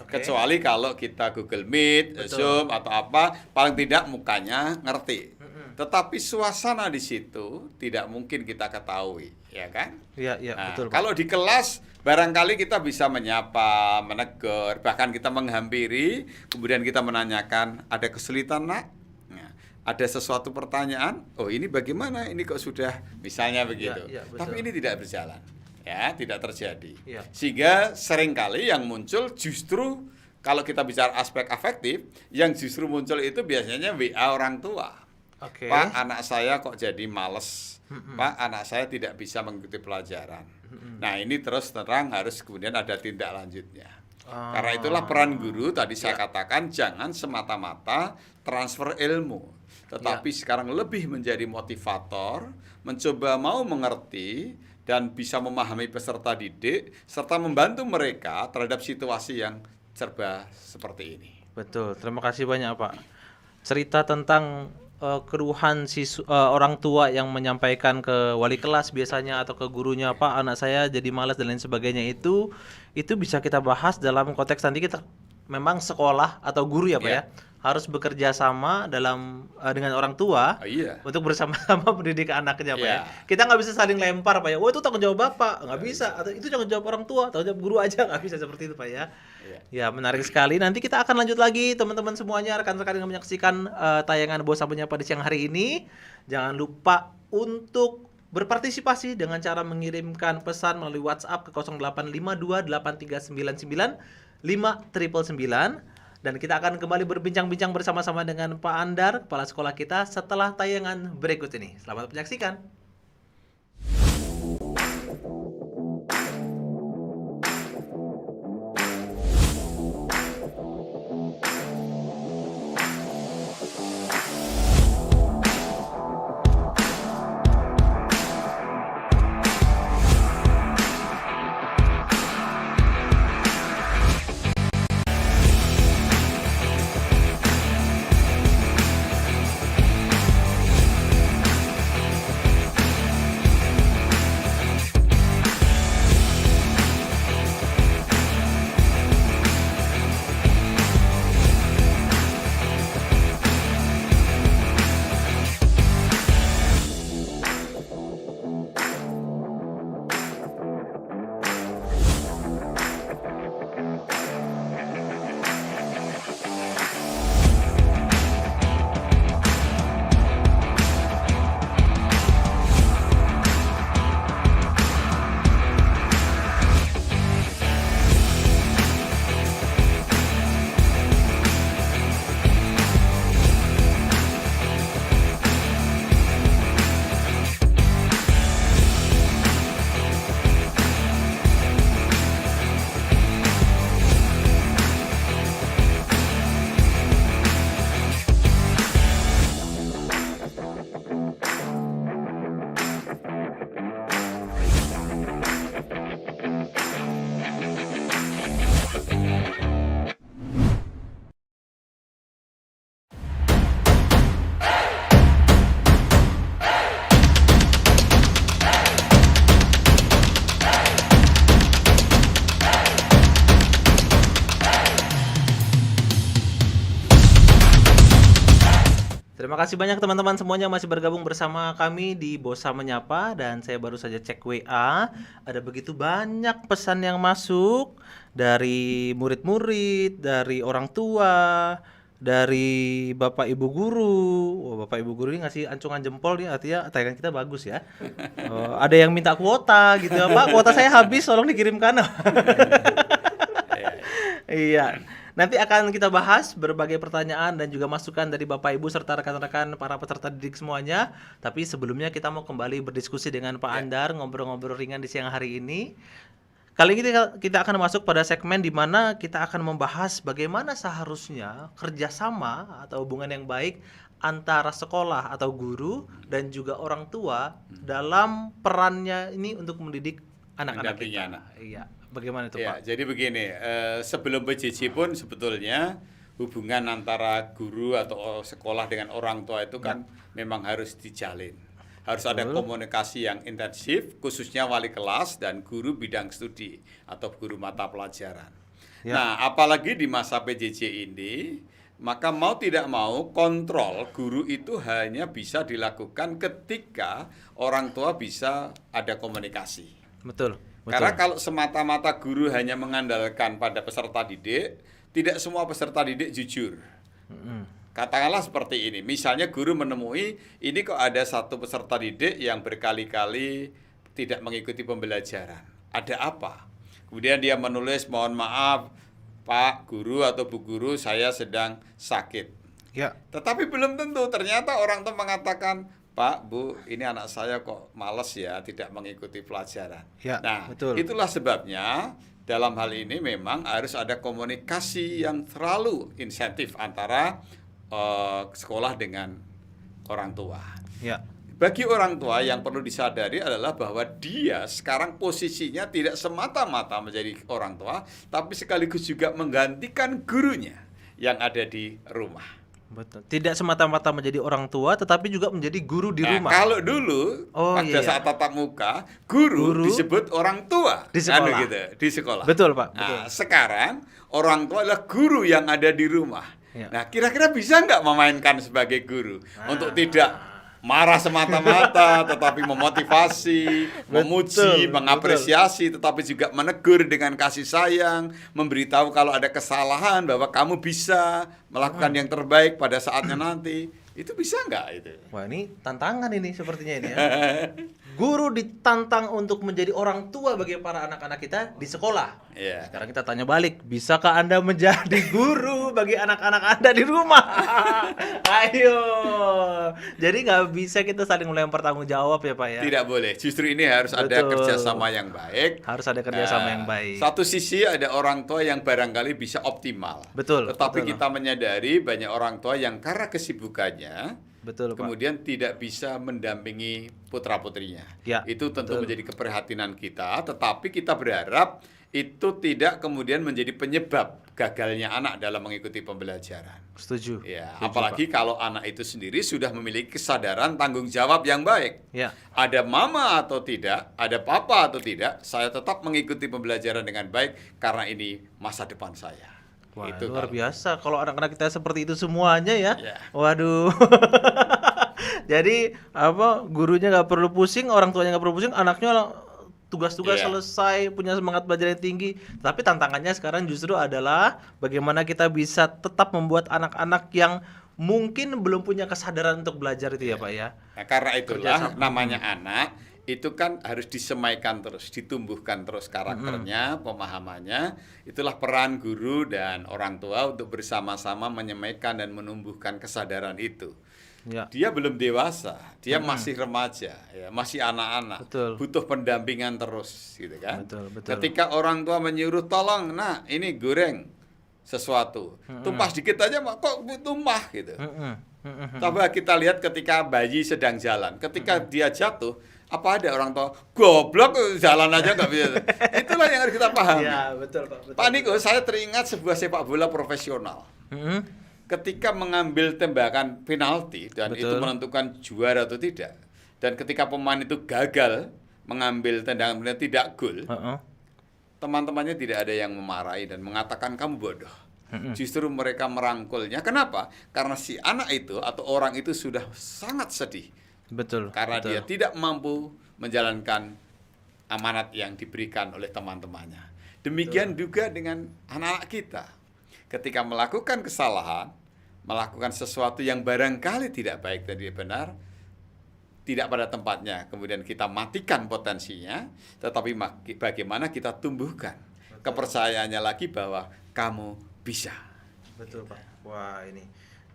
Kecuali kalau kita Google Meet, Zoom atau apa, paling tidak mukanya ngerti. Tetapi suasana di situ tidak mungkin kita ketahui, ya kan? Iya, Nah, betul Pak. kalau di kelas barangkali kita bisa menyapa, menegur, bahkan kita menghampiri, kemudian kita menanyakan, ada kesulitan nak? Nah, ada sesuatu pertanyaan, oh ini bagaimana, ini kok sudah, misalnya begitu. betul. Tapi ini tidak berjalan, ya, tidak terjadi. Iya. Sehingga seringkali yang muncul justru, kalau kita bicara aspek afektif, yang justru muncul itu biasanya WA orang tua. Oke. Pak, anak saya kok jadi males. Pak, anak saya tidak bisa mengikuti pelajaran. Nah, ini terus terang harus kemudian ada tindak lanjutnya. Karena itulah peran guru tadi saya katakan jangan semata-mata transfer ilmu, tetapi sekarang lebih menjadi motivator, mencoba mau mengerti dan bisa memahami peserta didik serta membantu mereka terhadap situasi yang serba seperti ini. Betul. Terima kasih banyak Pak. Cerita tentang keluhan orang tua yang menyampaikan ke wali kelas biasanya atau ke gurunya, Pak anak saya jadi malas dan lain sebagainya, itu bisa kita bahas dalam konteks nanti kita memang sekolah atau guru ya Pak ya harus bekerja sama dalam dengan orang tua untuk bersama-sama mendidik anaknya Pak ya. Kita nggak bisa saling lempar Pak ya. Oh itu tanggung jawab Bapak, nggak bisa. Atau itu tanggung jawab orang tua, tanggung jawab guru aja, nggak bisa seperti itu Pak ya. Ya menarik sekali. Nanti kita akan lanjut lagi teman-teman semuanya, rekan-rekan yang menyaksikan tayangan Bos Menyapa di siang hari ini. Jangan lupa untuk berpartisipasi dengan cara mengirimkan pesan melalui WhatsApp ke 085283995999. Dan kita akan kembali berbincang-bincang bersama-sama dengan Pak Andar, kepala sekolah kita, setelah tayangan berikut ini. Selamat menyaksikan. Terima kasih banyak teman-teman semuanya masih bergabung bersama kami di Bosa Menyapa, dan saya baru saja cek WA, ada begitu banyak pesan yang masuk dari murid-murid, dari orang tua, dari Bapak Ibu guru. Oh, Bapak Ibu guru ini ngasih ancungan jempol nih, artinya tayangan kita bagus ya. Oh, ada yang minta kuota gitu ya, Pak, kuota saya habis, tolong dikirimkan. Iya. Nanti akan kita bahas berbagai pertanyaan dan juga masukan dari Bapak Ibu serta rekan-rekan para peserta didik semuanya. Tapi sebelumnya kita mau kembali berdiskusi dengan Pak Andar, ngobrol-ngobrol ringan di siang hari ini. Kali ini kita akan masuk pada segmen di mana kita akan membahas bagaimana seharusnya kerjasama atau hubungan yang baik antara sekolah atau guru dan juga orang tua dalam perannya ini untuk mendidik anak-anak Mendampingi kita. anak. Iya, bagaimana itu Ya, Pak? jadi begini, sebelum PJJ pun sebetulnya hubungan antara guru atau sekolah dengan orang tua itu kan memang harus dijalin. Harus ada komunikasi yang intensif, khususnya wali kelas dan guru bidang studi atau guru mata pelajaran. Ya. Nah, apalagi di masa PJJ ini, maka mau tidak mau kontrol guru itu hanya bisa dilakukan ketika orang tua bisa ada komunikasi. Betul. Karena kalau semata-mata guru hanya mengandalkan pada peserta didik, tidak semua peserta didik jujur. Katakanlah seperti ini, misalnya guru menemui, ini kok ada satu peserta didik yang berkali-kali tidak mengikuti pembelajaran. Ada apa? Kemudian dia menulis, mohon maaf Pak Guru atau Bu Guru, saya sedang sakit. Ya. Tetapi belum tentu, ternyata orang tua mengatakan, Pak, Bu, ini anak saya kok males ya, tidak mengikuti pelajaran. Ya, Nah, betul. itulah sebabnya dalam hal ini memang harus ada komunikasi yang terlalu insentif antara sekolah dengan orang tua. Ya. Bagi orang tua yang perlu disadari adalah bahwa dia sekarang posisinya tidak semata-mata menjadi orang tua, tapi sekaligus juga menggantikan gurunya yang ada di rumah. Betul. Tidak semata-mata menjadi orang tua, tetapi juga menjadi guru di Nah, rumah. kalau dulu pada iya. saat tatap muka, guru disebut orang tua Di sekolah. Anu gitu, di sekolah. Betul, Pak. Nah, sekarang orang tua adalah guru yang ada di rumah. Ya. Nah, kira-kira bisa nggak memainkan sebagai guru untuk tidak marah semata-mata, tetapi memotivasi, memuji, mengapresiasi, tetapi juga menegur dengan kasih sayang, memberitahu kalau ada kesalahan bahwa kamu bisa melakukan yang terbaik pada saatnya nanti. Itu bisa nggak itu? Wah, ini tantangan ini sepertinya ini ya. Guru ditantang untuk menjadi orang tua bagi para anak-anak kita di sekolah. Iya. Sekarang kita tanya balik, bisakah Anda menjadi guru bagi anak-anak Anda di rumah? Ayo. Jadi nggak bisa kita saling melempar tanggung jawab ya Pak ya. Tidak boleh. Justru ini harus ada Betul. kerjasama yang baik. Harus ada kerjasama yang baik. Satu sisi ada orang tua yang barangkali bisa optimal. Betul, Tetapi betul. kita menyadari banyak orang tua yang karena kesibukannya, Betul Pak. kemudian tidak bisa mendampingi putra-putrinya. Ya, Itu tentu betul. menjadi keprihatinan kita. Tetapi kita berharap itu tidak kemudian menjadi penyebab gagalnya anak dalam mengikuti pembelajaran. Setuju. Ya, Setuju, apalagi Pak. kalau anak itu sendiri sudah memiliki kesadaran tanggung jawab yang baik. Ya. Ada mama atau tidak, ada papa atau tidak, saya tetap mengikuti pembelajaran dengan baik karena ini masa depan saya. Wah, Itu luar kalau- biasa kalau anak-anak kita seperti itu semuanya ya. Ya. Waduh. Jadi apa, gurunya nggak perlu pusing, orang tuanya nggak perlu pusing, anaknya tugas-tugas Iya. selesai, punya semangat belajar yang tinggi. Tapi tantangannya sekarang justru adalah bagaimana kita bisa tetap membuat anak-anak yang mungkin belum punya kesadaran untuk belajar itu ya Pak ya. Nah, karena itulah Kerjasama. namanya anak itu kan harus disemaikan terus, ditumbuhkan terus karakternya, pemahamannya. Itulah peran guru dan orang tua untuk bersama-sama menyemaikan dan menumbuhkan kesadaran itu. Ya. Dia belum dewasa, dia masih remaja, ya, masih anak-anak, Betul. butuh pendampingan terus, gitu kan? Betul, betul. Ketika orang tua menyuruh tolong, nah ini goreng sesuatu, tumpah sedikit aja, kok tumpah gitu. Coba kita lihat ketika bayi sedang jalan, ketika dia jatuh, apa ada orang tua goblok jalan aja nggak bisa? Itulah yang harus kita pahami. Ya, betul Pak. Betul. Pak Niko, saya teringat sebuah sepak bola profesional. Ketika mengambil tembakan penalti dan Betul. itu menentukan juara atau tidak, dan ketika pemain itu gagal mengambil tendangan penalti tidak gol, Heeh. teman-temannya tidak ada yang memarahi dan mengatakan kamu bodoh. Justru mereka merangkulnya. Kenapa? Karena si anak itu atau orang itu sudah sangat sedih. Betul. Karena betul. dia tidak mampu menjalankan amanat yang diberikan oleh teman-temannya. Demikian juga dengan anak-anak kita. Ketika melakukan kesalahan, melakukan sesuatu yang barangkali tidak baik dan tidak benar, tidak pada tempatnya, kemudian kita matikan potensinya, tetapi bagaimana kita tumbuhkan kepercayaannya lagi bahwa kamu bisa. Betul Pak. Wah ini.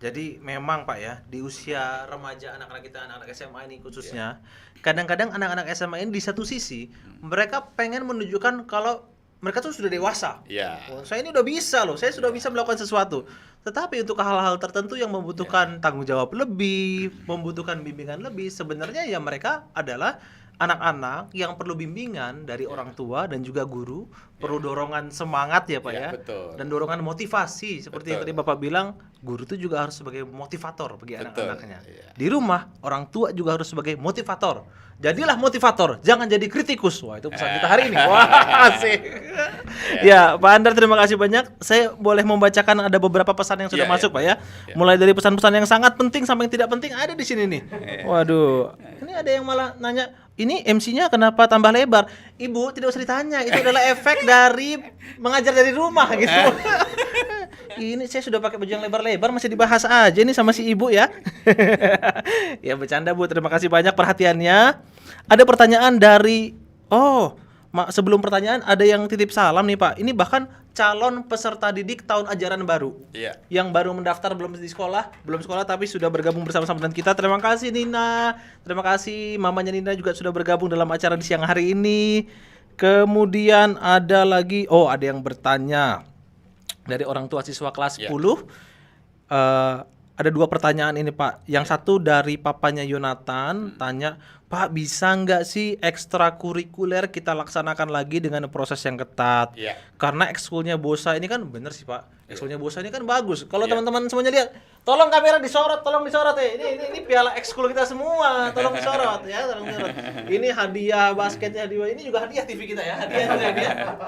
Jadi memang Pak ya, di usia remaja anak-anak kita, anak-anak SMA ini khususnya, kadang-kadang anak-anak SMA ini di satu sisi mereka pengen menunjukkan kalau mereka tuh sudah dewasa. Ya. Oh, saya ini udah bisa loh, saya sudah bisa melakukan sesuatu. Tetapi untuk hal-hal tertentu yang membutuhkan tanggung jawab lebih, membutuhkan bimbingan lebih, sebenarnya ya mereka adalah anak-anak yang perlu bimbingan dari orang tua dan juga guru, perlu dorongan semangat ya Pak Ya, ya, betul. dan dorongan motivasi seperti yang tadi Betul. Bapak bilang, guru itu juga harus sebagai motivator bagi Betul, anak-anaknya. iya. Di rumah orang tua juga harus sebagai motivator. Jadilah motivator, jangan jadi kritikus. Wah itu pesan kita hari ini. Wah asik. Ya Pak Andar terima kasih banyak. Saya boleh membacakan ada beberapa pesan yang sudah Iya, masuk iya. Pak ya. Mulai dari pesan-pesan yang sangat penting sampai yang tidak penting ada di sini nih. Waduh, ini ada yang malah nanya, ini MC-nya kenapa tambah lebar? Ibu tidak usah ditanya, itu adalah efek dari mengajar dari rumah gitu. Ini saya sudah pakai baju yang lebar-lebar masih dibahas aja nih sama si ibu ya. Ya bercanda Bu, terima kasih banyak perhatiannya. Ada pertanyaan dari sebelum pertanyaan ada yang titip salam nih Pak. Ini bahkan calon peserta didik tahun ajaran baru. Iya. Yang baru mendaftar belum sekolah tapi sudah bergabung bersama-sama dengan kita. Terima kasih Nina. Terima kasih mamanya Nina juga sudah bergabung dalam acara di siang hari ini. Kemudian ada lagi ada yang bertanya dari orang tua siswa kelas 10. Ada 2 pertanyaan ini Pak. Yang satu dari papanya Yonatan tanya, Pak bisa nggak sih ekstrakurikuler kita laksanakan lagi dengan proses yang ketat? Iya. Karena ekskulnya Bosa ini kan bener sih Pak. Ekskulnya Bosa ini kan bagus. Kalau Iya. teman-teman semuanya lihat, tolong kamera disorot, tolong disorot ya. Ini piala ekskul kita semua, tolong disorot ya, tolong disorot. Ini hadiah basketnya ini juga hadiah TV kita ya.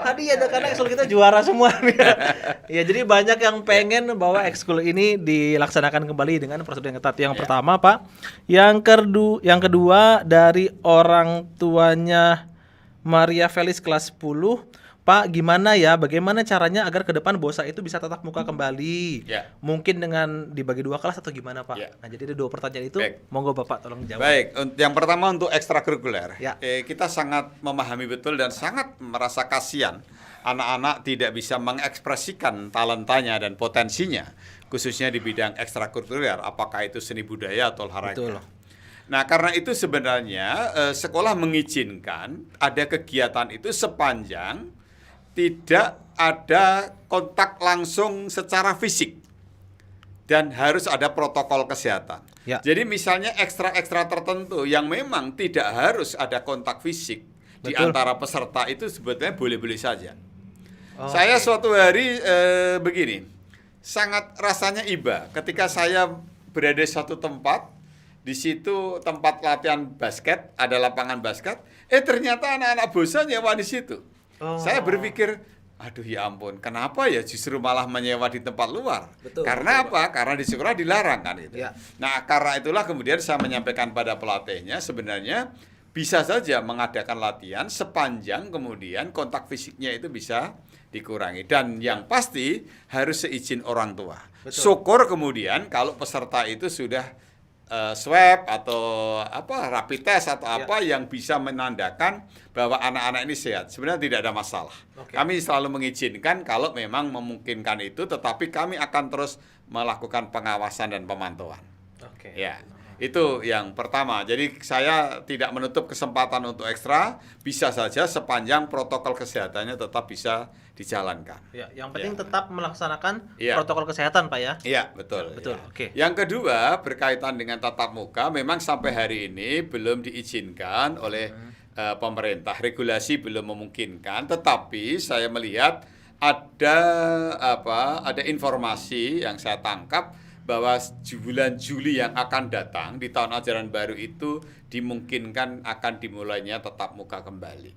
Hadiah karena ekskul kita juara semua. Ya jadi banyak yang pengen bahwa ekskul ini dilaksanakan kembali dengan prosedur yang ketat. Yang pertama Pak, yang kedua dari orang tuanya Maria Felis kelas 10. Pak, gimana ya? Bagaimana caranya agar ke depan Bosa itu bisa tatap muka kembali? Ya. Mungkin dengan dibagi 2 kelas atau gimana, Pak? Ya. Nah, jadi ada 2 pertanyaan itu. Baik. Monggo Bapak tolong jawab. Baik, yang pertama untuk ekstrakurikuler. Ya. Kita sangat memahami betul dan sangat merasa kasihan anak-anak tidak bisa mengekspresikan talentanya dan potensinya, khususnya di bidang ekstrakurikuler, apakah itu seni budaya atau olahraga. Betul. Nah, karena itu sebenarnya sekolah mengizinkan ada kegiatan itu sepanjang tidak ada kontak langsung secara fisik dan harus ada protokol kesehatan. Ya. Jadi misalnya ekstra-ekstra tertentu yang memang tidak harus ada kontak fisik di Betul. antara peserta itu sebetulnya boleh-boleh saja. Oh, Saya oke. suatu hari begini, sangat rasanya iba ketika saya berada di satu tempat, di situ tempat latihan basket, ada lapangan basket, ternyata anak-anak Bosa nyewa di situ. Oh. Saya berpikir, aduh ya ampun, kenapa ya justru malah menyewa di tempat luar? Betul, Karena betul, apa? Karena di sekolah dilarang kan itu. Ya. Nah, karena itulah kemudian saya menyampaikan pada pelatihnya sebenarnya bisa saja mengadakan latihan sepanjang kemudian kontak fisiknya itu bisa dikurangi, dan yang pasti harus seizin orang tua. Betul. Syukur kemudian kalau peserta itu sudah swab atau rapid test atau apa yang bisa menandakan bahwa anak-anak ini sehat. Sebenarnya tidak ada masalah. Oke. Kami selalu mengizinkan kalau memang memungkinkan itu, tetapi kami akan terus melakukan pengawasan dan pemantauan. Oke. Ya, itu yang pertama. Jadi saya tidak menutup kesempatan untuk ekstra, bisa saja sepanjang protokol kesehatannya tetap bisa dijalankan. Ya, yang penting Ya. tetap melaksanakan Ya. protokol kesehatan, Pak ya. Iya, betul. Betul, ya. oke. Yang kedua, berkaitan dengan tatap muka, memang sampai hari ini belum diizinkan oleh pemerintah. Regulasi belum memungkinkan, tetapi saya melihat ada informasi yang saya tangkap bahwa bulan Juli yang akan datang di tahun ajaran baru itu dimungkinkan akan dimulainya tatap muka kembali.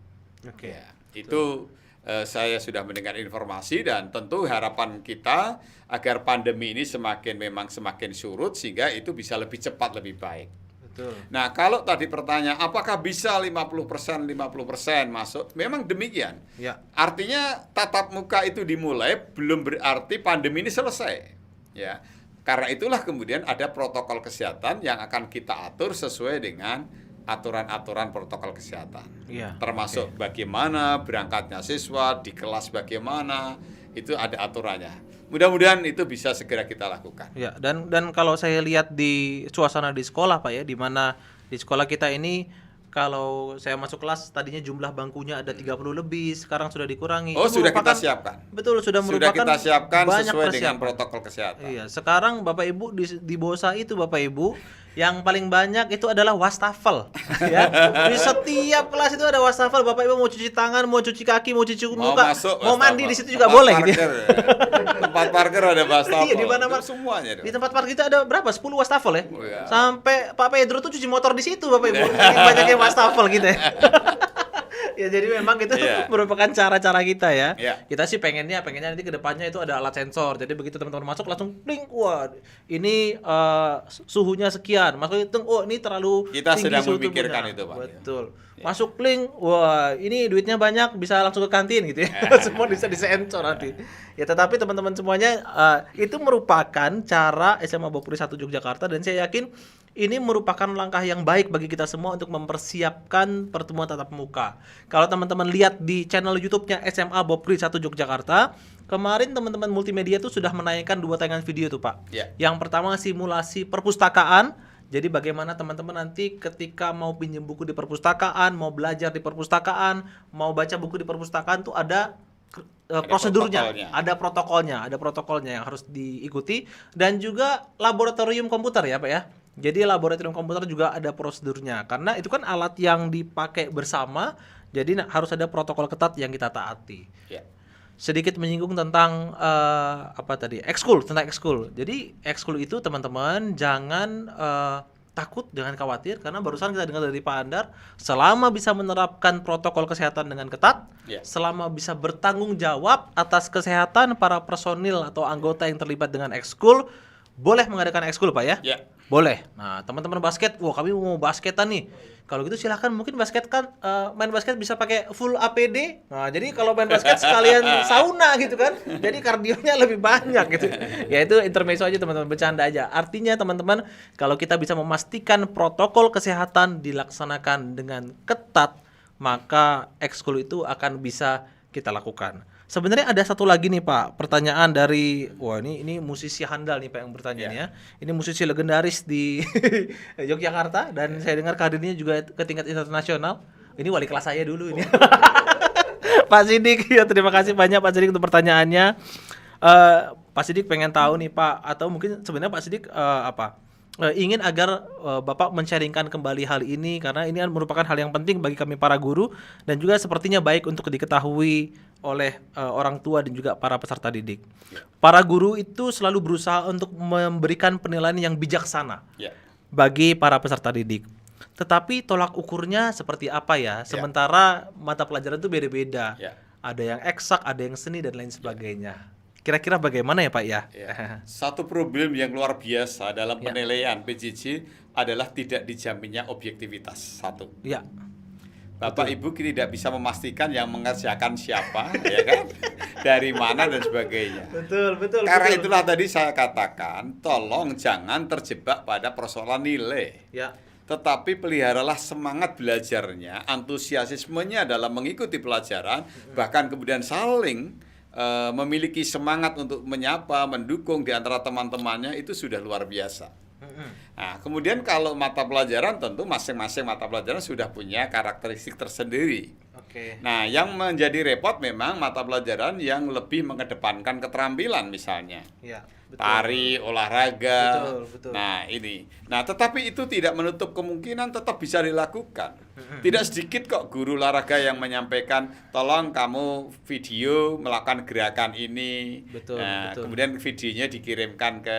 Oke. Ya, itu saya sudah mendengar informasi dan tentu harapan kita agar pandemi ini semakin surut sehingga itu bisa lebih cepat, lebih baik. Betul. Nah, kalau tadi pertanyaan apakah bisa 50% masuk? Memang demikian. Ya. Artinya tatap muka itu dimulai belum berarti pandemi ini selesai. Ya. Karena itulah kemudian ada protokol kesehatan yang akan kita atur sesuai dengan aturan-aturan protokol kesehatan. Iya. Termasuk bagaimana berangkatnya siswa, di kelas bagaimana, itu ada aturannya. Mudah-mudahan itu bisa segera kita lakukan. Ya, dan kalau saya lihat di suasana di sekolah Pak ya, di mana di sekolah kita ini kalau saya masuk kelas tadinya jumlah bangkunya ada 30 lebih, sekarang sudah dikurangi. Oh, Itu sudah kita merupakan- siapkan. Betul, sudah merupakan kita siapkan banyak sesuai dengan persiapan. protokol kesehatan. Iya, sekarang Bapak Ibu di BOSA itu Bapak Ibu yang paling banyak itu adalah wastafel ya. Di setiap kelas itu ada wastafel. Bapak Ibu mau cuci tangan, mau cuci kaki, mau cuci muka, masuk mau mandi wastafel. di situ juga Tempat boleh gitu. parkir, ya. Tempat parkir ada wastafel. Iya, di mana-mana. Itu semuanya. Di tempat parkir itu ada berapa? 10 wastafel ya? Oh, iya. Sampai Pak Pedro tuh cuci motor di situ Bapak Ibu. Saking banyaknya wastafel gitu ya. Ya jadi memang itu Iya. merupakan cara-cara kita ya. Iya. Kita sih pengennya nanti ke depannya itu ada alat sensor. Jadi begitu teman-teman masuk langsung pling, wah ini suhunya sekian. Masuk hitung, oh ini terlalu Kita tinggi sedang suhu memikirkan tubuhnya. itu, Pak. Betul. Masuk pling, wah ini duitnya banyak, bisa langsung ke kantin gitu ya. Semua bisa disensor nanti. Ya tetapi teman-teman semuanya itu merupakan cara SMA Bopri 1 Yogyakarta dan saya yakin ini merupakan langkah yang baik bagi kita semua untuk mempersiapkan pertemuan tatap muka. Kalau teman-teman lihat di channel YouTube-nya SMA Bopri 1 Yogyakarta, kemarin teman-teman multimedia itu sudah menayangkan 2 tayangan video tuh Pak. Ya. Yang pertama simulasi perpustakaan. Jadi bagaimana teman-teman nanti ketika mau pinjam buku di perpustakaan, mau belajar di perpustakaan, mau baca buku di perpustakaan tuh ada prosedurnya, protokolnya. ada protokolnya yang harus diikuti dan juga laboratorium komputer ya Pak ya. Jadi laboratorium komputer juga ada prosedurnya karena itu kan alat yang dipakai bersama, jadi harus ada protokol ketat yang kita taati. Ya. Sedikit menyinggung tentang ekskul, tentang ekskul. Jadi ekskul itu teman-teman jangan takut, jangan khawatir karena barusan kita dengar dari Pak Andar, selama bisa menerapkan protokol kesehatan dengan ketat, Ya. selama bisa bertanggung jawab atas kesehatan para personil atau anggota yang terlibat dengan ekskul, boleh mengadakan ekskul Pak ya? Ya. Boleh. Nah, teman-teman basket, wah kami mau basketan nih. Kalau gitu silahkan mungkin basket kan main basket bisa pakai full APD. Nah, jadi kalau main basket sekalian sauna gitu kan. Jadi kardionya lebih banyak gitu. Ya itu intermezzo aja teman-teman, bercanda aja. Artinya teman-teman, kalau kita bisa memastikan protokol kesehatan dilaksanakan dengan ketat, maka ekskul itu akan bisa kita lakukan. Sebenarnya ada satu lagi nih Pak, pertanyaan dari ini musisi handal nih Pak yang bertanya nih ya. Ini musisi legendaris di Yogyakarta dan saya dengar karirnya juga ke tingkat internasional. Ini wali kelas saya dulu ini. Pak Sidik, ya terima kasih banyak Pak Sidik untuk pertanyaannya. Pak Sidik pengen tahu nih Pak, atau mungkin sebenarnya Pak Sidik ingin agar Bapak men-sharingkan kembali hal ini karena ini merupakan hal yang penting bagi kami para guru dan juga sepertinya baik untuk diketahui oleh orang tua dan juga para peserta didik. Para guru itu selalu berusaha untuk memberikan penilaian yang bijaksana bagi para peserta didik. Tetapi tolak ukurnya seperti apa ya? Sementara mata pelajaran itu beda-beda. Ada yang eksak, ada yang seni dan lain sebagainya. Kira-kira bagaimana ya Pak ya? Satu problem yang luar biasa dalam penilaian PJJ adalah tidak dijaminnya objektivitas. Satu. Ya. Bapak Ibu tidak bisa memastikan yang mengerjakan siapa, ya kan? Dari mana dan sebagainya. Betul. Karena itulah tadi saya katakan, tolong jangan terjebak pada persoalan nilai. Ya. Tetapi peliharalah semangat belajarnya, antusiasismenya dalam mengikuti pelajaran, bahkan kemudian saling memiliki semangat untuk menyapa, mendukung di antara teman-temannya, itu sudah luar biasa. Nah, kemudian kalau mata pelajaran tentu masing-masing mata pelajaran sudah punya karakteristik tersendiri. Nah, yang menjadi repot memang mata pelajaran yang lebih mengedepankan keterampilan misalnya. Tari, olahraga. Betul. Nah, ini. Nah, tetapi itu tidak menutup kemungkinan tetap bisa dilakukan. Tidak sedikit kok guru olahraga yang menyampaikan, tolong kamu video melakukan gerakan ini. Betul. Kemudian videonya dikirimkan ke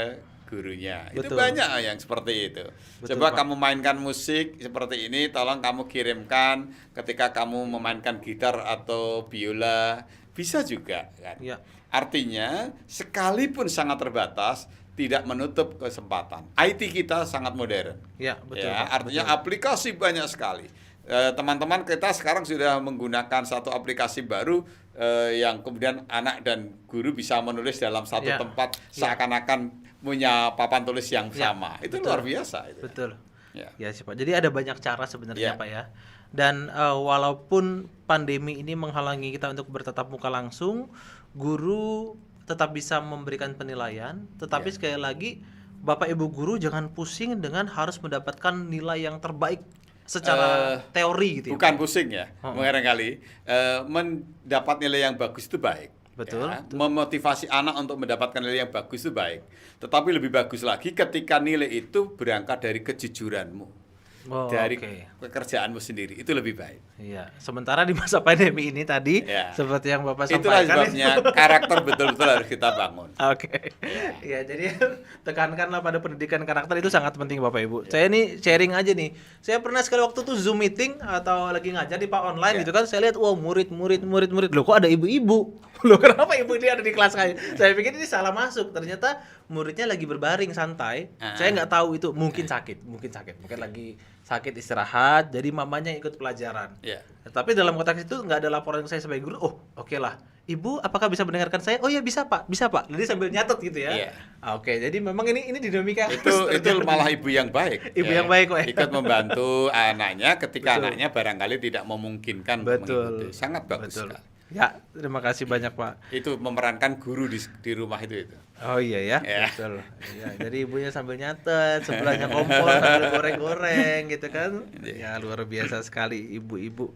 gurunya. Itu Betul. banyak yang seperti itu. Betul, Coba Pak. kamu mainkan musik seperti ini, tolong kamu kirimkan ketika kamu memainkan gitar atau biola, bisa juga kan. Ya. Artinya, sekalipun sangat terbatas, tidak menutup kesempatan. IT kita sangat modern. Ya, betul, Ya, Pak. artinya Betul. aplikasi banyak sekali. Teman-teman kita sekarang sudah menggunakan satu aplikasi baru yang kemudian anak dan guru bisa menulis dalam satu Ya. tempat Ya. seakan-akan punya papan tulis yang Ya, sama. Itu betul. luar biasa itu. Betul. Ya. Ya sih Pak. Jadi ada banyak cara sebenarnya Ya. Pak ya. Dan walaupun pandemi ini menghalangi kita untuk bertatap muka langsung, guru tetap bisa memberikan penilaian. Tetapi Ya. sekali lagi, Bapak Ibu guru jangan pusing dengan harus mendapatkan nilai yang terbaik secara teori gitu ya. Bukan Pak. pusing ya, Oh. barangkali mendapat nilai yang bagus itu baik. Betul, Ya. betul. Memotivasi anak untuk mendapatkan nilai yang bagus itu baik. Tetapi lebih bagus lagi ketika nilai itu berangkat dari kejujuranmu, Oh, dari oke. pekerjaanmu sendiri, itu lebih baik. Iya. Sementara di masa pandemi ini tadi, Ya. seperti yang Bapak Itulah sampaikan sebabnya karakter betul-betul harus kita bangun. Oke. Ya, jadi tekankanlah pada pendidikan karakter itu sangat penting Bapak Ibu. Saya nih sharing aja nih. Saya pernah sekali waktu tuh Zoom meeting atau lagi ngajar di Pak online Ya. gitu kan, saya lihat wah murid. Loh kok ada ibu-ibu? Loh kenapa ibu ini ada di kelas saya? Saya pikir ini salah masuk. Ternyata muridnya lagi berbaring santai. Saya nggak tahu itu mungkin sakit. Mungkin lagi sakit istirahat, jadi mamanya ikut pelajaran. Ya. Tapi dalam konteks itu nggak ada laporan saya sebagai guru. Oh, oke lah. Ibu, apakah bisa mendengarkan saya? Oh ya bisa Pak, bisa Pak. Jadi sambil nyatet gitu ya. Iya. Oke, jadi memang ini dinamika yang Itu harus terjadi. malah ibu yang baik. Ibu yang baik kok ya. Ikut membantu anaknya ketika Betul. anaknya barangkali tidak memungkinkan untuk Betul. mengikuti. Sangat bagus Betul. sekali. Ya, terima kasih banyak Pak. Itu memerankan guru di rumah itu. Oh iya ya, Ya. betul. Iya, jadi ibunya sambil nyatet, sebelahnya kompor sambil goreng-goreng gitu kan. Ya luar biasa sekali ibu-ibu.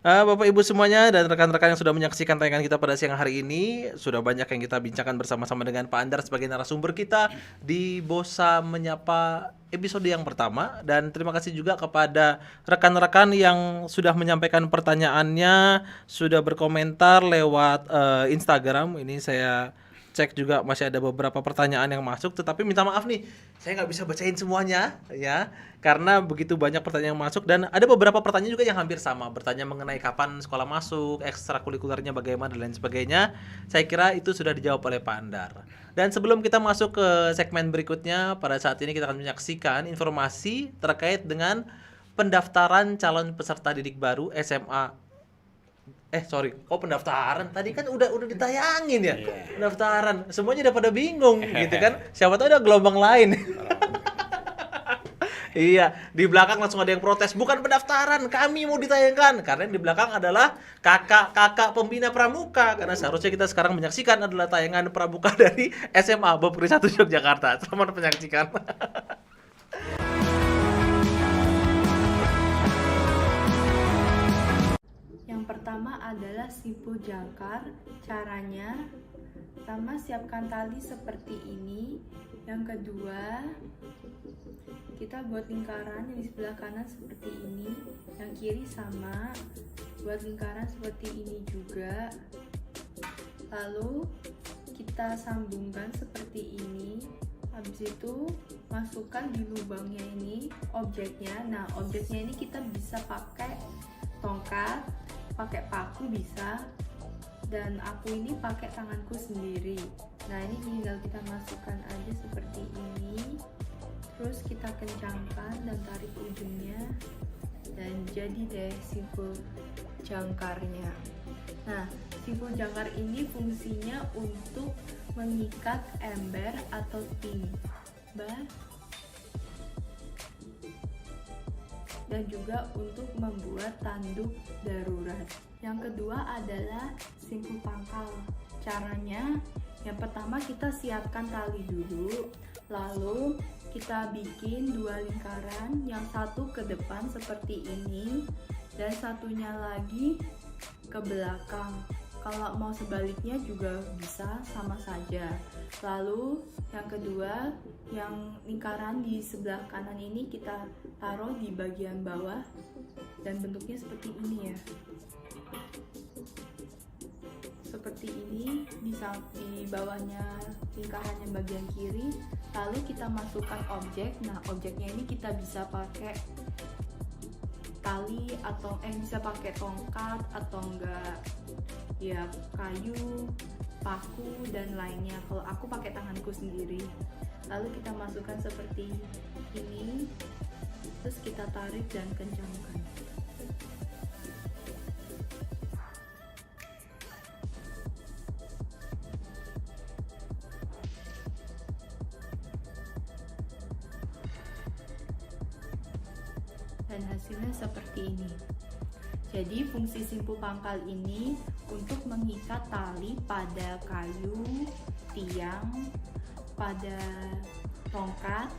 Bapak Ibu semuanya dan rekan-rekan yang sudah menyaksikan tayangan kita pada siang hari ini, sudah banyak yang kita bincangkan bersama-sama dengan Pak Andar sebagai narasumber kita di Bosa Menyapa episode yang pertama, dan terima kasih juga kepada rekan-rekan yang sudah menyampaikan pertanyaannya, sudah berkomentar lewat Instagram. Ini saya cek juga masih ada beberapa pertanyaan yang masuk, tetapi minta maaf nih, saya nggak bisa bacain semuanya ya, karena begitu banyak pertanyaan yang masuk, dan ada beberapa pertanyaan juga yang hampir sama, bertanya mengenai kapan sekolah masuk, ekstrakurikulernya bagaimana dan lain sebagainya. Saya kira itu sudah dijawab oleh Pak Andar. Dan sebelum kita masuk ke segmen berikutnya, pada saat ini kita akan menyaksikan informasi terkait dengan pendaftaran calon peserta didik baru SMA. Kok pendaftaran? Tadi kan udah ditayangin ya. Pendaftaran. Semuanya udah pada bingung gitu kan. Siapa tahu ada gelombang lain. Iya, di belakang langsung ada yang protes. Bukan pendaftaran, kami mau ditayangkan. Karena yang di belakang adalah kakak-kakak pembina pramuka. Karena seharusnya kita sekarang menyaksikan adalah tayangan pramuka dari SMA Bapuri 1 Yogyakarta. Selamat menyaksikan. Yang pertama adalah simpul jangkar. Caranya, pertama siapkan tali seperti ini. Yang kedua, kita buat lingkaran yang di sebelah kanan seperti ini. Yang kiri sama, buat lingkaran seperti ini juga. Lalu kita sambungkan seperti ini. Habis itu masukkan di lubangnya ini objeknya. Nah, objeknya ini kita bisa pakai tongkat, pakai paku bisa, dan aku ini pakai tanganku sendiri. Nah, ini tinggal kita masukkan aja seperti ini, terus kita kencangkan dan tarik ujungnya, dan jadi deh simpul jangkarnya. Nah, simpul jangkar ini fungsinya untuk mengikat ember atau timba, dan juga untuk membuat tanduk darurat. Yang kedua adalah simpul pangkal. Caranya, yang pertama kita siapkan tali dulu, lalu kita bikin 2 lingkaran, yang satu ke depan seperti ini, dan satunya lagi ke belakang. Kalau mau sebaliknya juga bisa, sama saja. Lalu yang kedua, yang lingkaran di sebelah kanan ini kita taruh di bagian bawah, dan bentuknya seperti ini ya. seperti ini di bawahnya lingkarannya bagian kiri, lalu kita masukkan objek. Nah, objeknya ini kita bisa pakai tali atau bisa pakai tongkat atau enggak ya kayu, paku dan lainnya. Kalau aku pakai tanganku sendiri. Lalu kita masukkan seperti ini, terus kita tarik dan kencangkan. Dan hasilnya seperti ini. Jadi fungsi simpul pangkal ini untuk mengikat tali pada kayu, tiang, pada tongkat,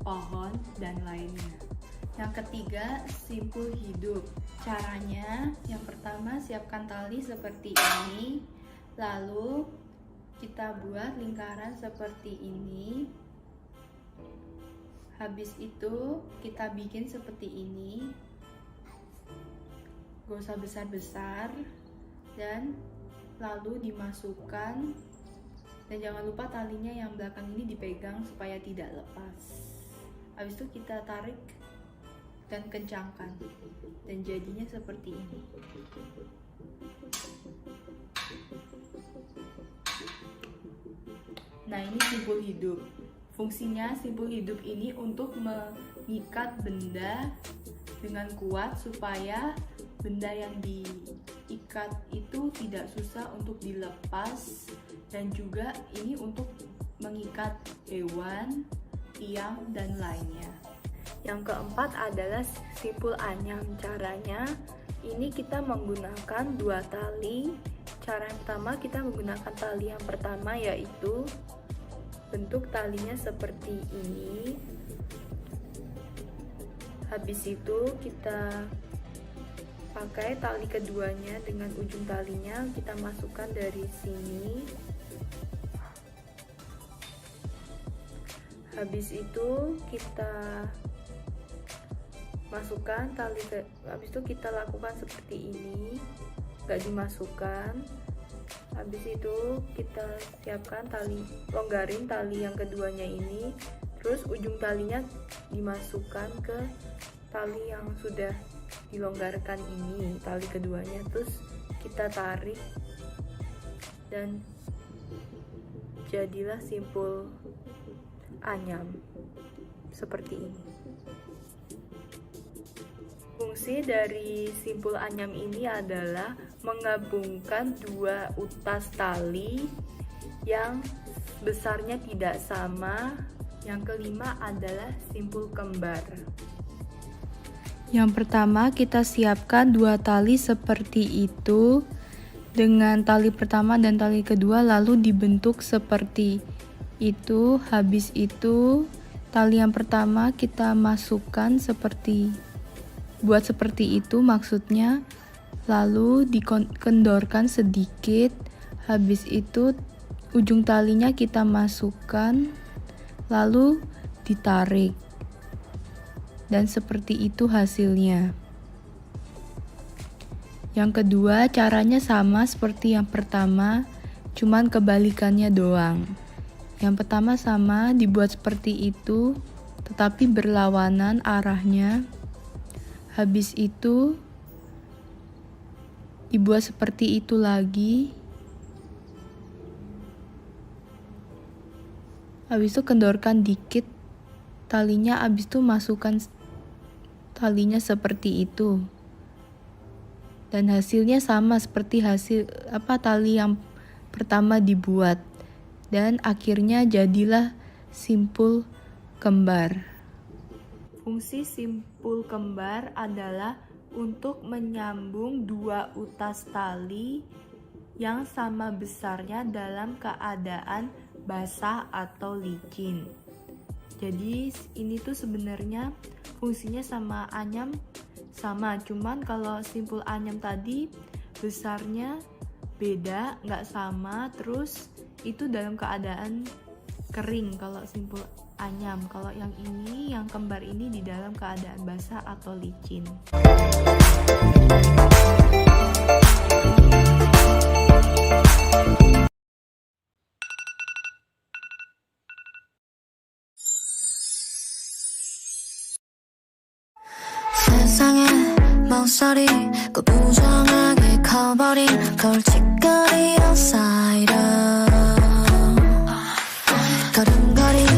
pohon, dan lainnya. Yang ketiga, simpul hidup. Caranya, yang pertama siapkan tali seperti ini, lalu kita buat lingkaran seperti ini. Habis itu kita bikin seperti ini, gak usah besar-besar, dan lalu dimasukkan, dan jangan lupa talinya yang belakang ini dipegang supaya tidak lepas. Habis itu kita tarik dan kencangkan, dan jadinya seperti ini. Nah, ini simpul hidup. Fungsinya simpul hidup ini untuk mengikat benda dengan kuat supaya benda yang diikat itu tidak susah untuk dilepas, dan juga ini untuk mengikat hewan, tiang, dan lainnya. Yang keempat adalah simpul anyam. Caranya ini kita menggunakan 2 tali. Cara yang pertama kita menggunakan tali yang pertama, yaitu bentuk talinya seperti ini. Habis itu kita pakai tali keduanya dengan ujung talinya kita masukkan dari sini. Habis itu kita masukkan habis itu kita lakukan seperti ini, gak dimasukkan. Habis itu kita siapkan longgarin tali yang keduanya ini, terus ujung talinya dimasukkan ke tali yang sudah dilonggarkan ini, tali keduanya, terus kita tarik dan jadilah simpul anyam seperti ini. Fungsi dari simpul anyam ini adalah menggabungkan 2 utas tali yang besarnya tidak sama. Yang kelima adalah simpul kembar. Yang pertama kita siapkan 2 tali seperti itu dengan tali pertama dan tali kedua, lalu dibentuk seperti itu. Habis itu tali yang pertama kita masukkan buat seperti itu maksudnya, lalu dikendorkan sedikit. Habis itu ujung talinya kita masukkan, lalu ditarik, dan seperti itu hasilnya. Yang kedua caranya sama seperti yang pertama, cuman kebalikannya doang. Yang pertama sama, dibuat seperti itu tetapi berlawanan arahnya. Habis itu dibuat seperti itu lagi. Habis itu kendorkan dikit talinya, habis itu masukkan talinya seperti itu. Dan hasilnya sama seperti tali yang pertama dibuat. Dan akhirnya jadilah simpul kembar. Fungsi simpul kembar adalah untuk menyambung 2 utas tali yang sama besarnya dalam keadaan basah atau licin. Jadi ini tuh sebenarnya fungsinya sama anyam sama, cuman kalau simpul anyam tadi besarnya beda, nggak sama, terus itu dalam keadaan kering kalau simpul anyam. Kalau yang ini, yang kembar ini di dalam keadaan basah atau licin. 소리 그 부정하게 커버린 걸칫거리 outsider 걸음걸이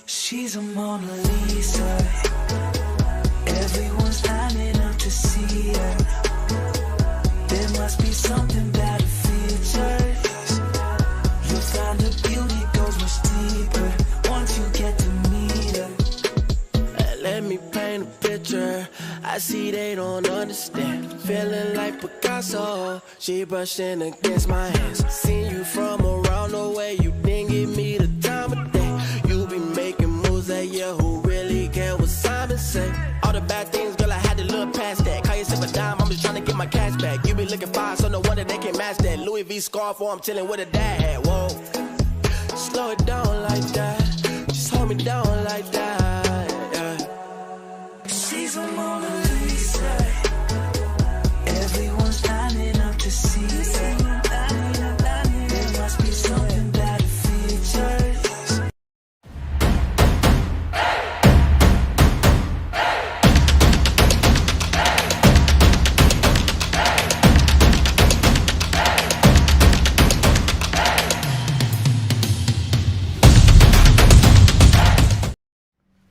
She's a Mona Lisa. Everyone's lining up to see her. There must be something about her features. You'll find her beauty goes much deeper once you get to meet her. Let me paint a picture. I see they don't understand. Feeling like Picasso. She brushing against my hands. Seen you from around the way. You didn't give me the time of day. You be making moves that yeah, who really care what Simon say? All the bad things, girl, I had to look past that. Call yourself a dime, I'm just trying to get my cash back. You be looking fine, so no wonder they can't match that. Louis V scarf, or I'm chilling with a dad hat. Whoa, slow it down like that. Just hold me down like that. Yeah. She's a Mona Lisa. Everyone's lining up to see her. There must be something about her features.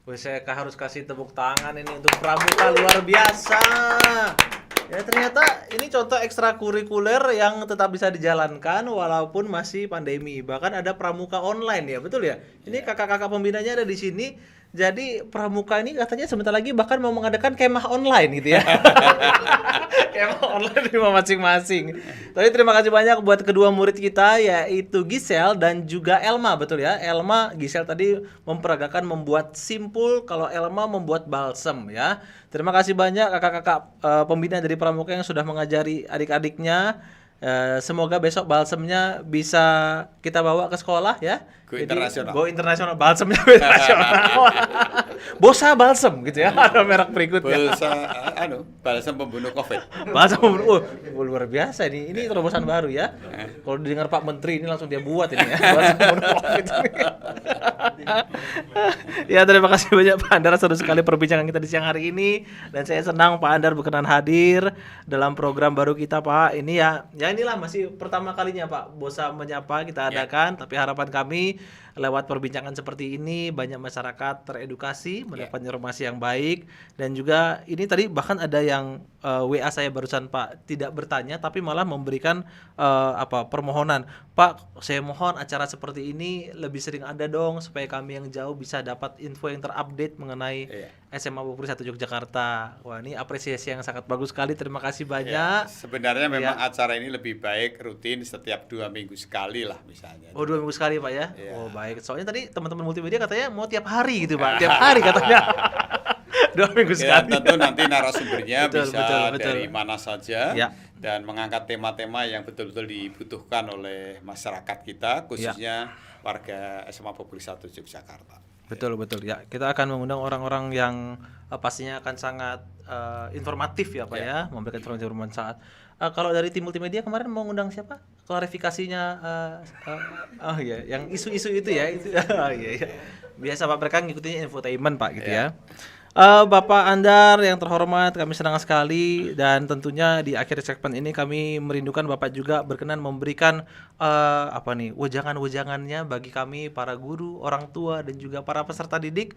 Wih, saya harus kasih tepuk tangan ini untuk Pramuka, luar biasa. Ya ternyata ini contoh ekstrakurikuler yang tetap bisa dijalankan walaupun masih pandemi. Bahkan ada Pramuka online ya, betul ya? Ini kakak-kakak pembinanya ada di sini. Jadi Pramuka ini katanya sebentar lagi bahkan mau mengadakan kemah online gitu ya. Kemah online di rumah masing-masing. Tapi terima kasih banyak buat kedua murid kita yaitu Giselle dan juga Elma, betul ya? Elma, Giselle tadi memperagakan membuat simpul, kalau Elma membuat balsem ya. Terima kasih banyak kakak-kakak pembina dari Pramuka yang sudah mengajari adik-adiknya. Semoga besok balsemnya bisa kita bawa ke sekolah ya. Go internasional. Go internasional, balsemnya go internasional. Bosa balsem gitu ya. Ada merek berikutnya. Balsam pembunuh COVID. Balsam pembunuh. Luar biasa ini. Ini terobosan baru ya. Kalau didengar Pak Menteri ini langsung dia buat ini ya. Balsam pembunuh COVID ini. Ya, terima kasih banyak Pak Andar, seru sekali perbincangan kita di siang hari ini dan saya senang Pak Andar berkenan hadir dalam program baru kita Pak. Ini ya inilah masih pertama kalinya Pak Bosa Menyapa kita adakan, tapi harapan kami lewat perbincangan seperti ini banyak masyarakat teredukasi, mendapat informasi yang baik, dan juga ini tadi bahkan ada yang WA saya barusan Pak tidak bertanya tapi malah memberikan permohonan, Pak saya mohon acara seperti ini lebih sering ada dong supaya kami yang jauh bisa dapat info yang terupdate mengenai SMA Popuri 1 Yogyakarta. Wah, ini apresiasi yang sangat bagus sekali, terima kasih banyak. Sebenarnya memang acara ini lebih baik rutin setiap 2 minggu sekali lah misalnya. Oh, 2 minggu sekali Pak ya? Ya. Oh baik, soalnya tadi teman-teman multimedia katanya mau tiap hari gitu Pak, tiap hari katanya. 2 minggu Ya, sekali. tentu nanti narasumbernya Betul, bisa betul. dari mana saja Ya. dan mengangkat tema-tema yang betul-betul dibutuhkan oleh masyarakat kita, khususnya warga SMA Popuri 1 Yogyakarta. Betul ya. Kita akan mengundang orang-orang yang pastinya akan sangat informatif ya Pak ya, memberikan informasi bermanfaat. Kalau dari tim multimedia kemarin mau ngundang siapa? Klarifikasinya yang isu-isu itu ya. Itu. Oh, iya. Biasa Pak, mereka ngikutinnya infotainment Pak gitu ya. Bapak Andar yang terhormat, kami senang sekali dan tentunya di akhir segmen ini kami merindukan Bapak juga berkenan memberikan wejangan-wejangannya bagi kami para guru, orang tua dan juga para peserta didik.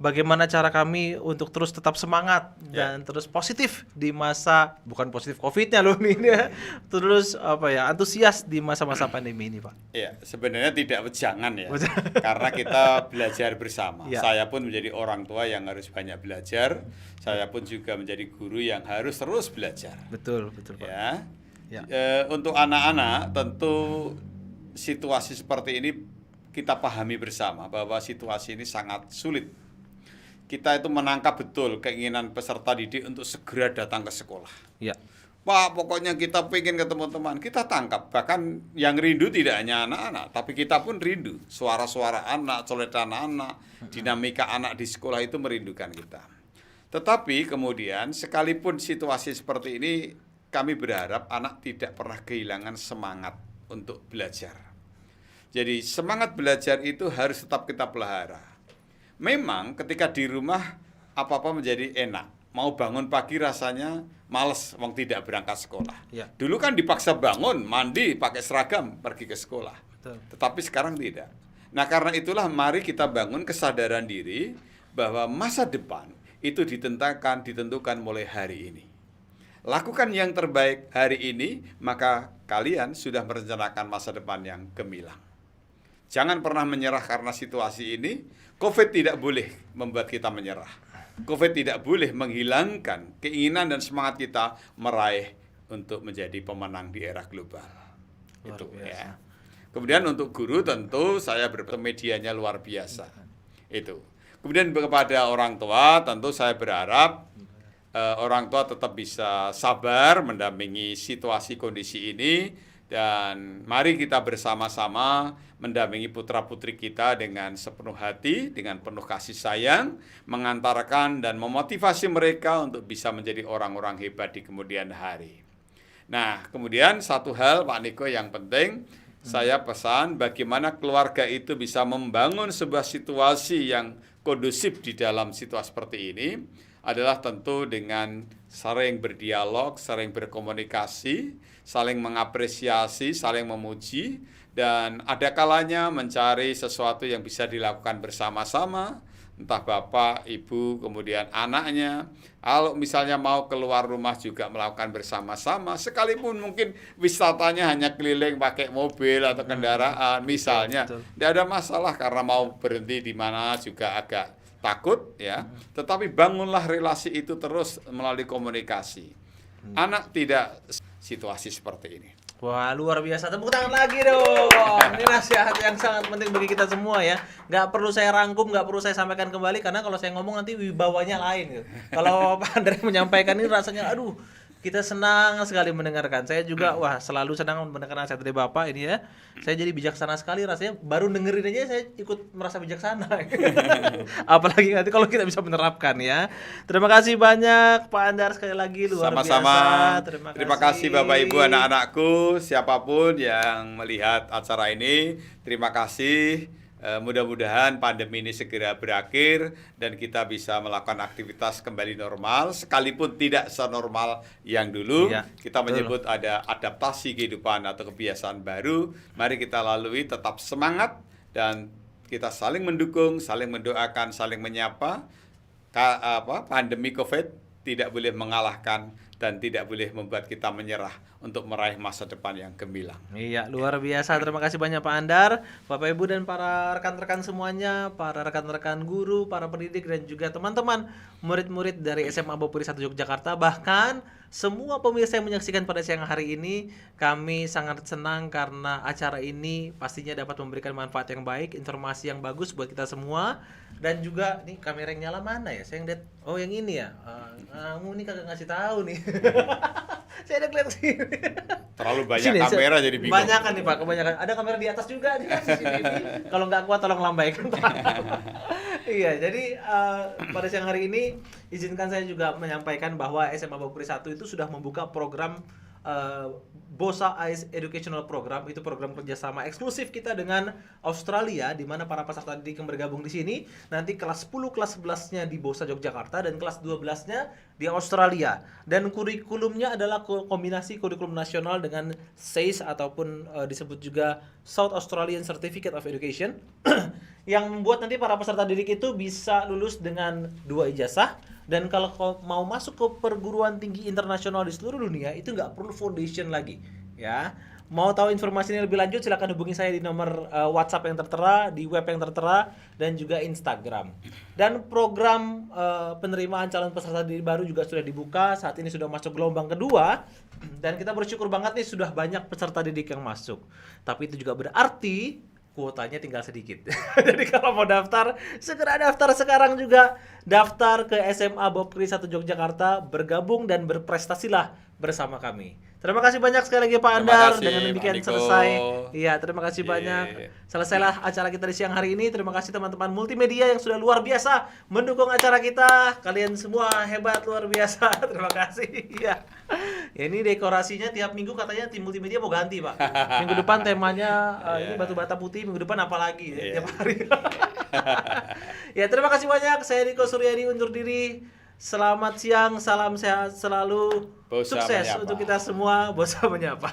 Bagaimana cara kami untuk terus tetap semangat dan terus positif di masa, bukan positif COVID-nya loh ini ya, terus antusias di masa-masa pandemi ini Pak. Ya, sebenarnya tidak wejangan ya, karena kita belajar bersama. Saya pun menjadi orang tua yang harus banyak belajar, saya pun juga menjadi guru yang harus terus belajar. Betul Pak. Untuk anak-anak tentu situasi seperti ini kita pahami bersama bahwa situasi ini sangat sulit. Kita itu menangkap betul keinginan peserta didik untuk segera datang ke sekolah. Ya. Pak, pokoknya kita pengen ketemu teman, kita tangkap. Bahkan yang rindu tidak hanya anak-anak, tapi kita pun rindu. Suara-suara anak, coletan anak, dinamika anak di sekolah itu merindukan kita. Tetapi kemudian sekalipun situasi seperti ini, kami berharap anak tidak pernah kehilangan semangat untuk belajar. Jadi semangat belajar itu harus tetap kita pelihara. Memang ketika di rumah apa-apa menjadi enak. Mau bangun pagi rasanya males, wong tidak berangkat sekolah. Ya. Dulu kan dipaksa bangun, mandi, pakai seragam, pergi ke sekolah. Betul. Tetapi sekarang tidak. Nah karena itulah mari kita bangun kesadaran diri bahwa masa depan itu ditentukan mulai hari ini. Lakukan yang terbaik hari ini, maka kalian sudah merencanakan masa depan yang gemilang. Jangan pernah menyerah karena situasi ini. COVID tidak boleh membuat kita menyerah. COVID tidak boleh menghilangkan keinginan dan semangat kita meraih untuk menjadi pemenang di era global. Luar Itu biasa. ya. Kemudian untuk guru tentu saya medianya luar biasa. Itu. Kemudian kepada orang tua tentu saya berharap orang tua tetap bisa sabar mendampingi situasi kondisi ini, dan mari kita bersama-sama mendampingi putra-putri kita dengan sepenuh hati, dengan penuh kasih sayang, mengantarkan dan memotivasi mereka untuk bisa menjadi orang-orang hebat di kemudian hari. Nah, kemudian satu hal Pak Niko yang penting, saya pesan bagaimana keluarga itu bisa membangun sebuah situasi yang kondusif di dalam situasi seperti ini adalah tentu dengan sering berdialog, sering berkomunikasi, saling mengapresiasi, saling memuji, dan ada kalanya mencari sesuatu yang bisa dilakukan bersama-sama, entah bapak, ibu, kemudian anaknya. Kalau misalnya mau keluar rumah juga melakukan bersama-sama, sekalipun mungkin wisatanya hanya keliling pakai mobil atau kendaraan, misalnya. Tidak ada masalah karena mau berhenti di mana juga agak takut ya, tetapi bangunlah relasi itu terus melalui komunikasi. Anak tidak situasi seperti ini. Wah, luar biasa. Tepuk tangan lagi dong. Ini nasihat yang sangat penting bagi kita semua ya. Nggak perlu saya rangkum, nggak perlu saya sampaikan kembali, karena kalau saya ngomong nanti wibawanya lain gitu. Kalau Pak Andre menyampaikan ini rasanya, aduh, kita senang sekali mendengarkan. Saya juga wah selalu senang mendengar nasihat dari Bapak ini ya. Saya jadi bijaksana sekali rasanya, baru dengerin aja saya ikut merasa bijaksana. Apalagi nanti kalau kita bisa menerapkan ya. Terima kasih banyak Pak Andar sekali lagi, luar Sama-sama. biasa. Terima kasih Bapak Ibu anak-anakku, siapapun yang melihat acara ini, terima kasih. Mudah-mudahan pandemi ini segera berakhir dan kita bisa melakukan aktivitas kembali normal, sekalipun tidak senormal yang dulu. Iya, Kita betul. menyebut ada adaptasi kehidupan atau kebiasaan baru. Mari kita lalui, tetap semangat, dan kita saling mendukung, saling mendoakan, saling menyapa. Pandemi COVID tidak boleh mengalahkan dan tidak boleh membuat kita menyerah untuk meraih masa depan yang gemilang. Iya, luar biasa. Terima kasih banyak Pak Andar, Bapak Ibu dan para rekan-rekan semuanya, para rekan-rekan guru, para pendidik, dan juga teman-teman murid-murid dari SMA Bopuri 1 Yogyakarta. Bahkan semua pemirsa yang menyaksikan pada siang hari ini, kami sangat senang karena acara ini pastinya dapat memberikan manfaat yang baik, informasi yang bagus buat kita semua. Dan juga, nih kamera yang nyala mana ya? Saya ngeliat, oh yang ini ya? Kamu nih kagak ngasih tahu nih. Saya udah kelihatan sini. Terlalu banyak Sini, kamera jadi bingung. Banyakan nih Pak, kebanyakan. Ada kamera di atas juga nih kan, CCTV. Kalau nggak kuat tolong lambaikan. Iya, jadi pada siang hari ini izinkan saya juga menyampaikan bahwa SMA Bopuri 1 itu sudah membuka program BOSA AIS Educational Program. Itu program kerjasama eksklusif kita dengan Australia, di mana para peserta didik yang bergabung di sini nanti kelas 10, kelas 11-nya di BOSA Yogyakarta dan kelas 12-nya di Australia. Dan kurikulumnya adalah kombinasi kurikulum nasional dengan SAIS ataupun disebut juga South Australian Certificate of Education yang membuat nanti para peserta didik itu bisa lulus dengan 2 ijazah. Dan kalau mau masuk ke perguruan tinggi internasional di seluruh dunia itu nggak perlu foundation lagi ya. Mau tahu informasi ini lebih lanjut silakan hubungi saya di nomor WhatsApp yang tertera, di web yang tertera, dan juga Instagram. Dan program penerimaan calon peserta didik baru juga sudah dibuka. Saat ini sudah masuk gelombang kedua dan kita bersyukur banget nih sudah banyak peserta didik yang masuk. Tapi itu juga berarti kuotanya tinggal sedikit. Jadi kalau mau daftar, segera daftar sekarang juga. Daftar ke SMA Bopuri 1 Yogyakarta, bergabung dan berprestasilah bersama kami. Terima kasih banyak sekali lagi Pak Terima Andar. kasih, Dengan Pak demikian Niko. selesai. Iya, terima kasih Iya. banyak. Selesailah acara kita di siang hari ini. Terima kasih teman-teman multimedia yang sudah luar biasa mendukung acara kita. Kalian semua hebat, luar biasa. Terima kasih. Iya. Ya, ini dekorasinya tiap minggu katanya tim multimedia mau ganti, Pak. Minggu depan temanya ini batu bata putih, minggu depan apa lagi ya, tiap hari. Ya, terima kasih banyak. Saya Niko Suryadi undur diri. Selamat siang, salam sehat selalu. Bosa Sukses menyapa. untuk kita semua. Bosa menyapa.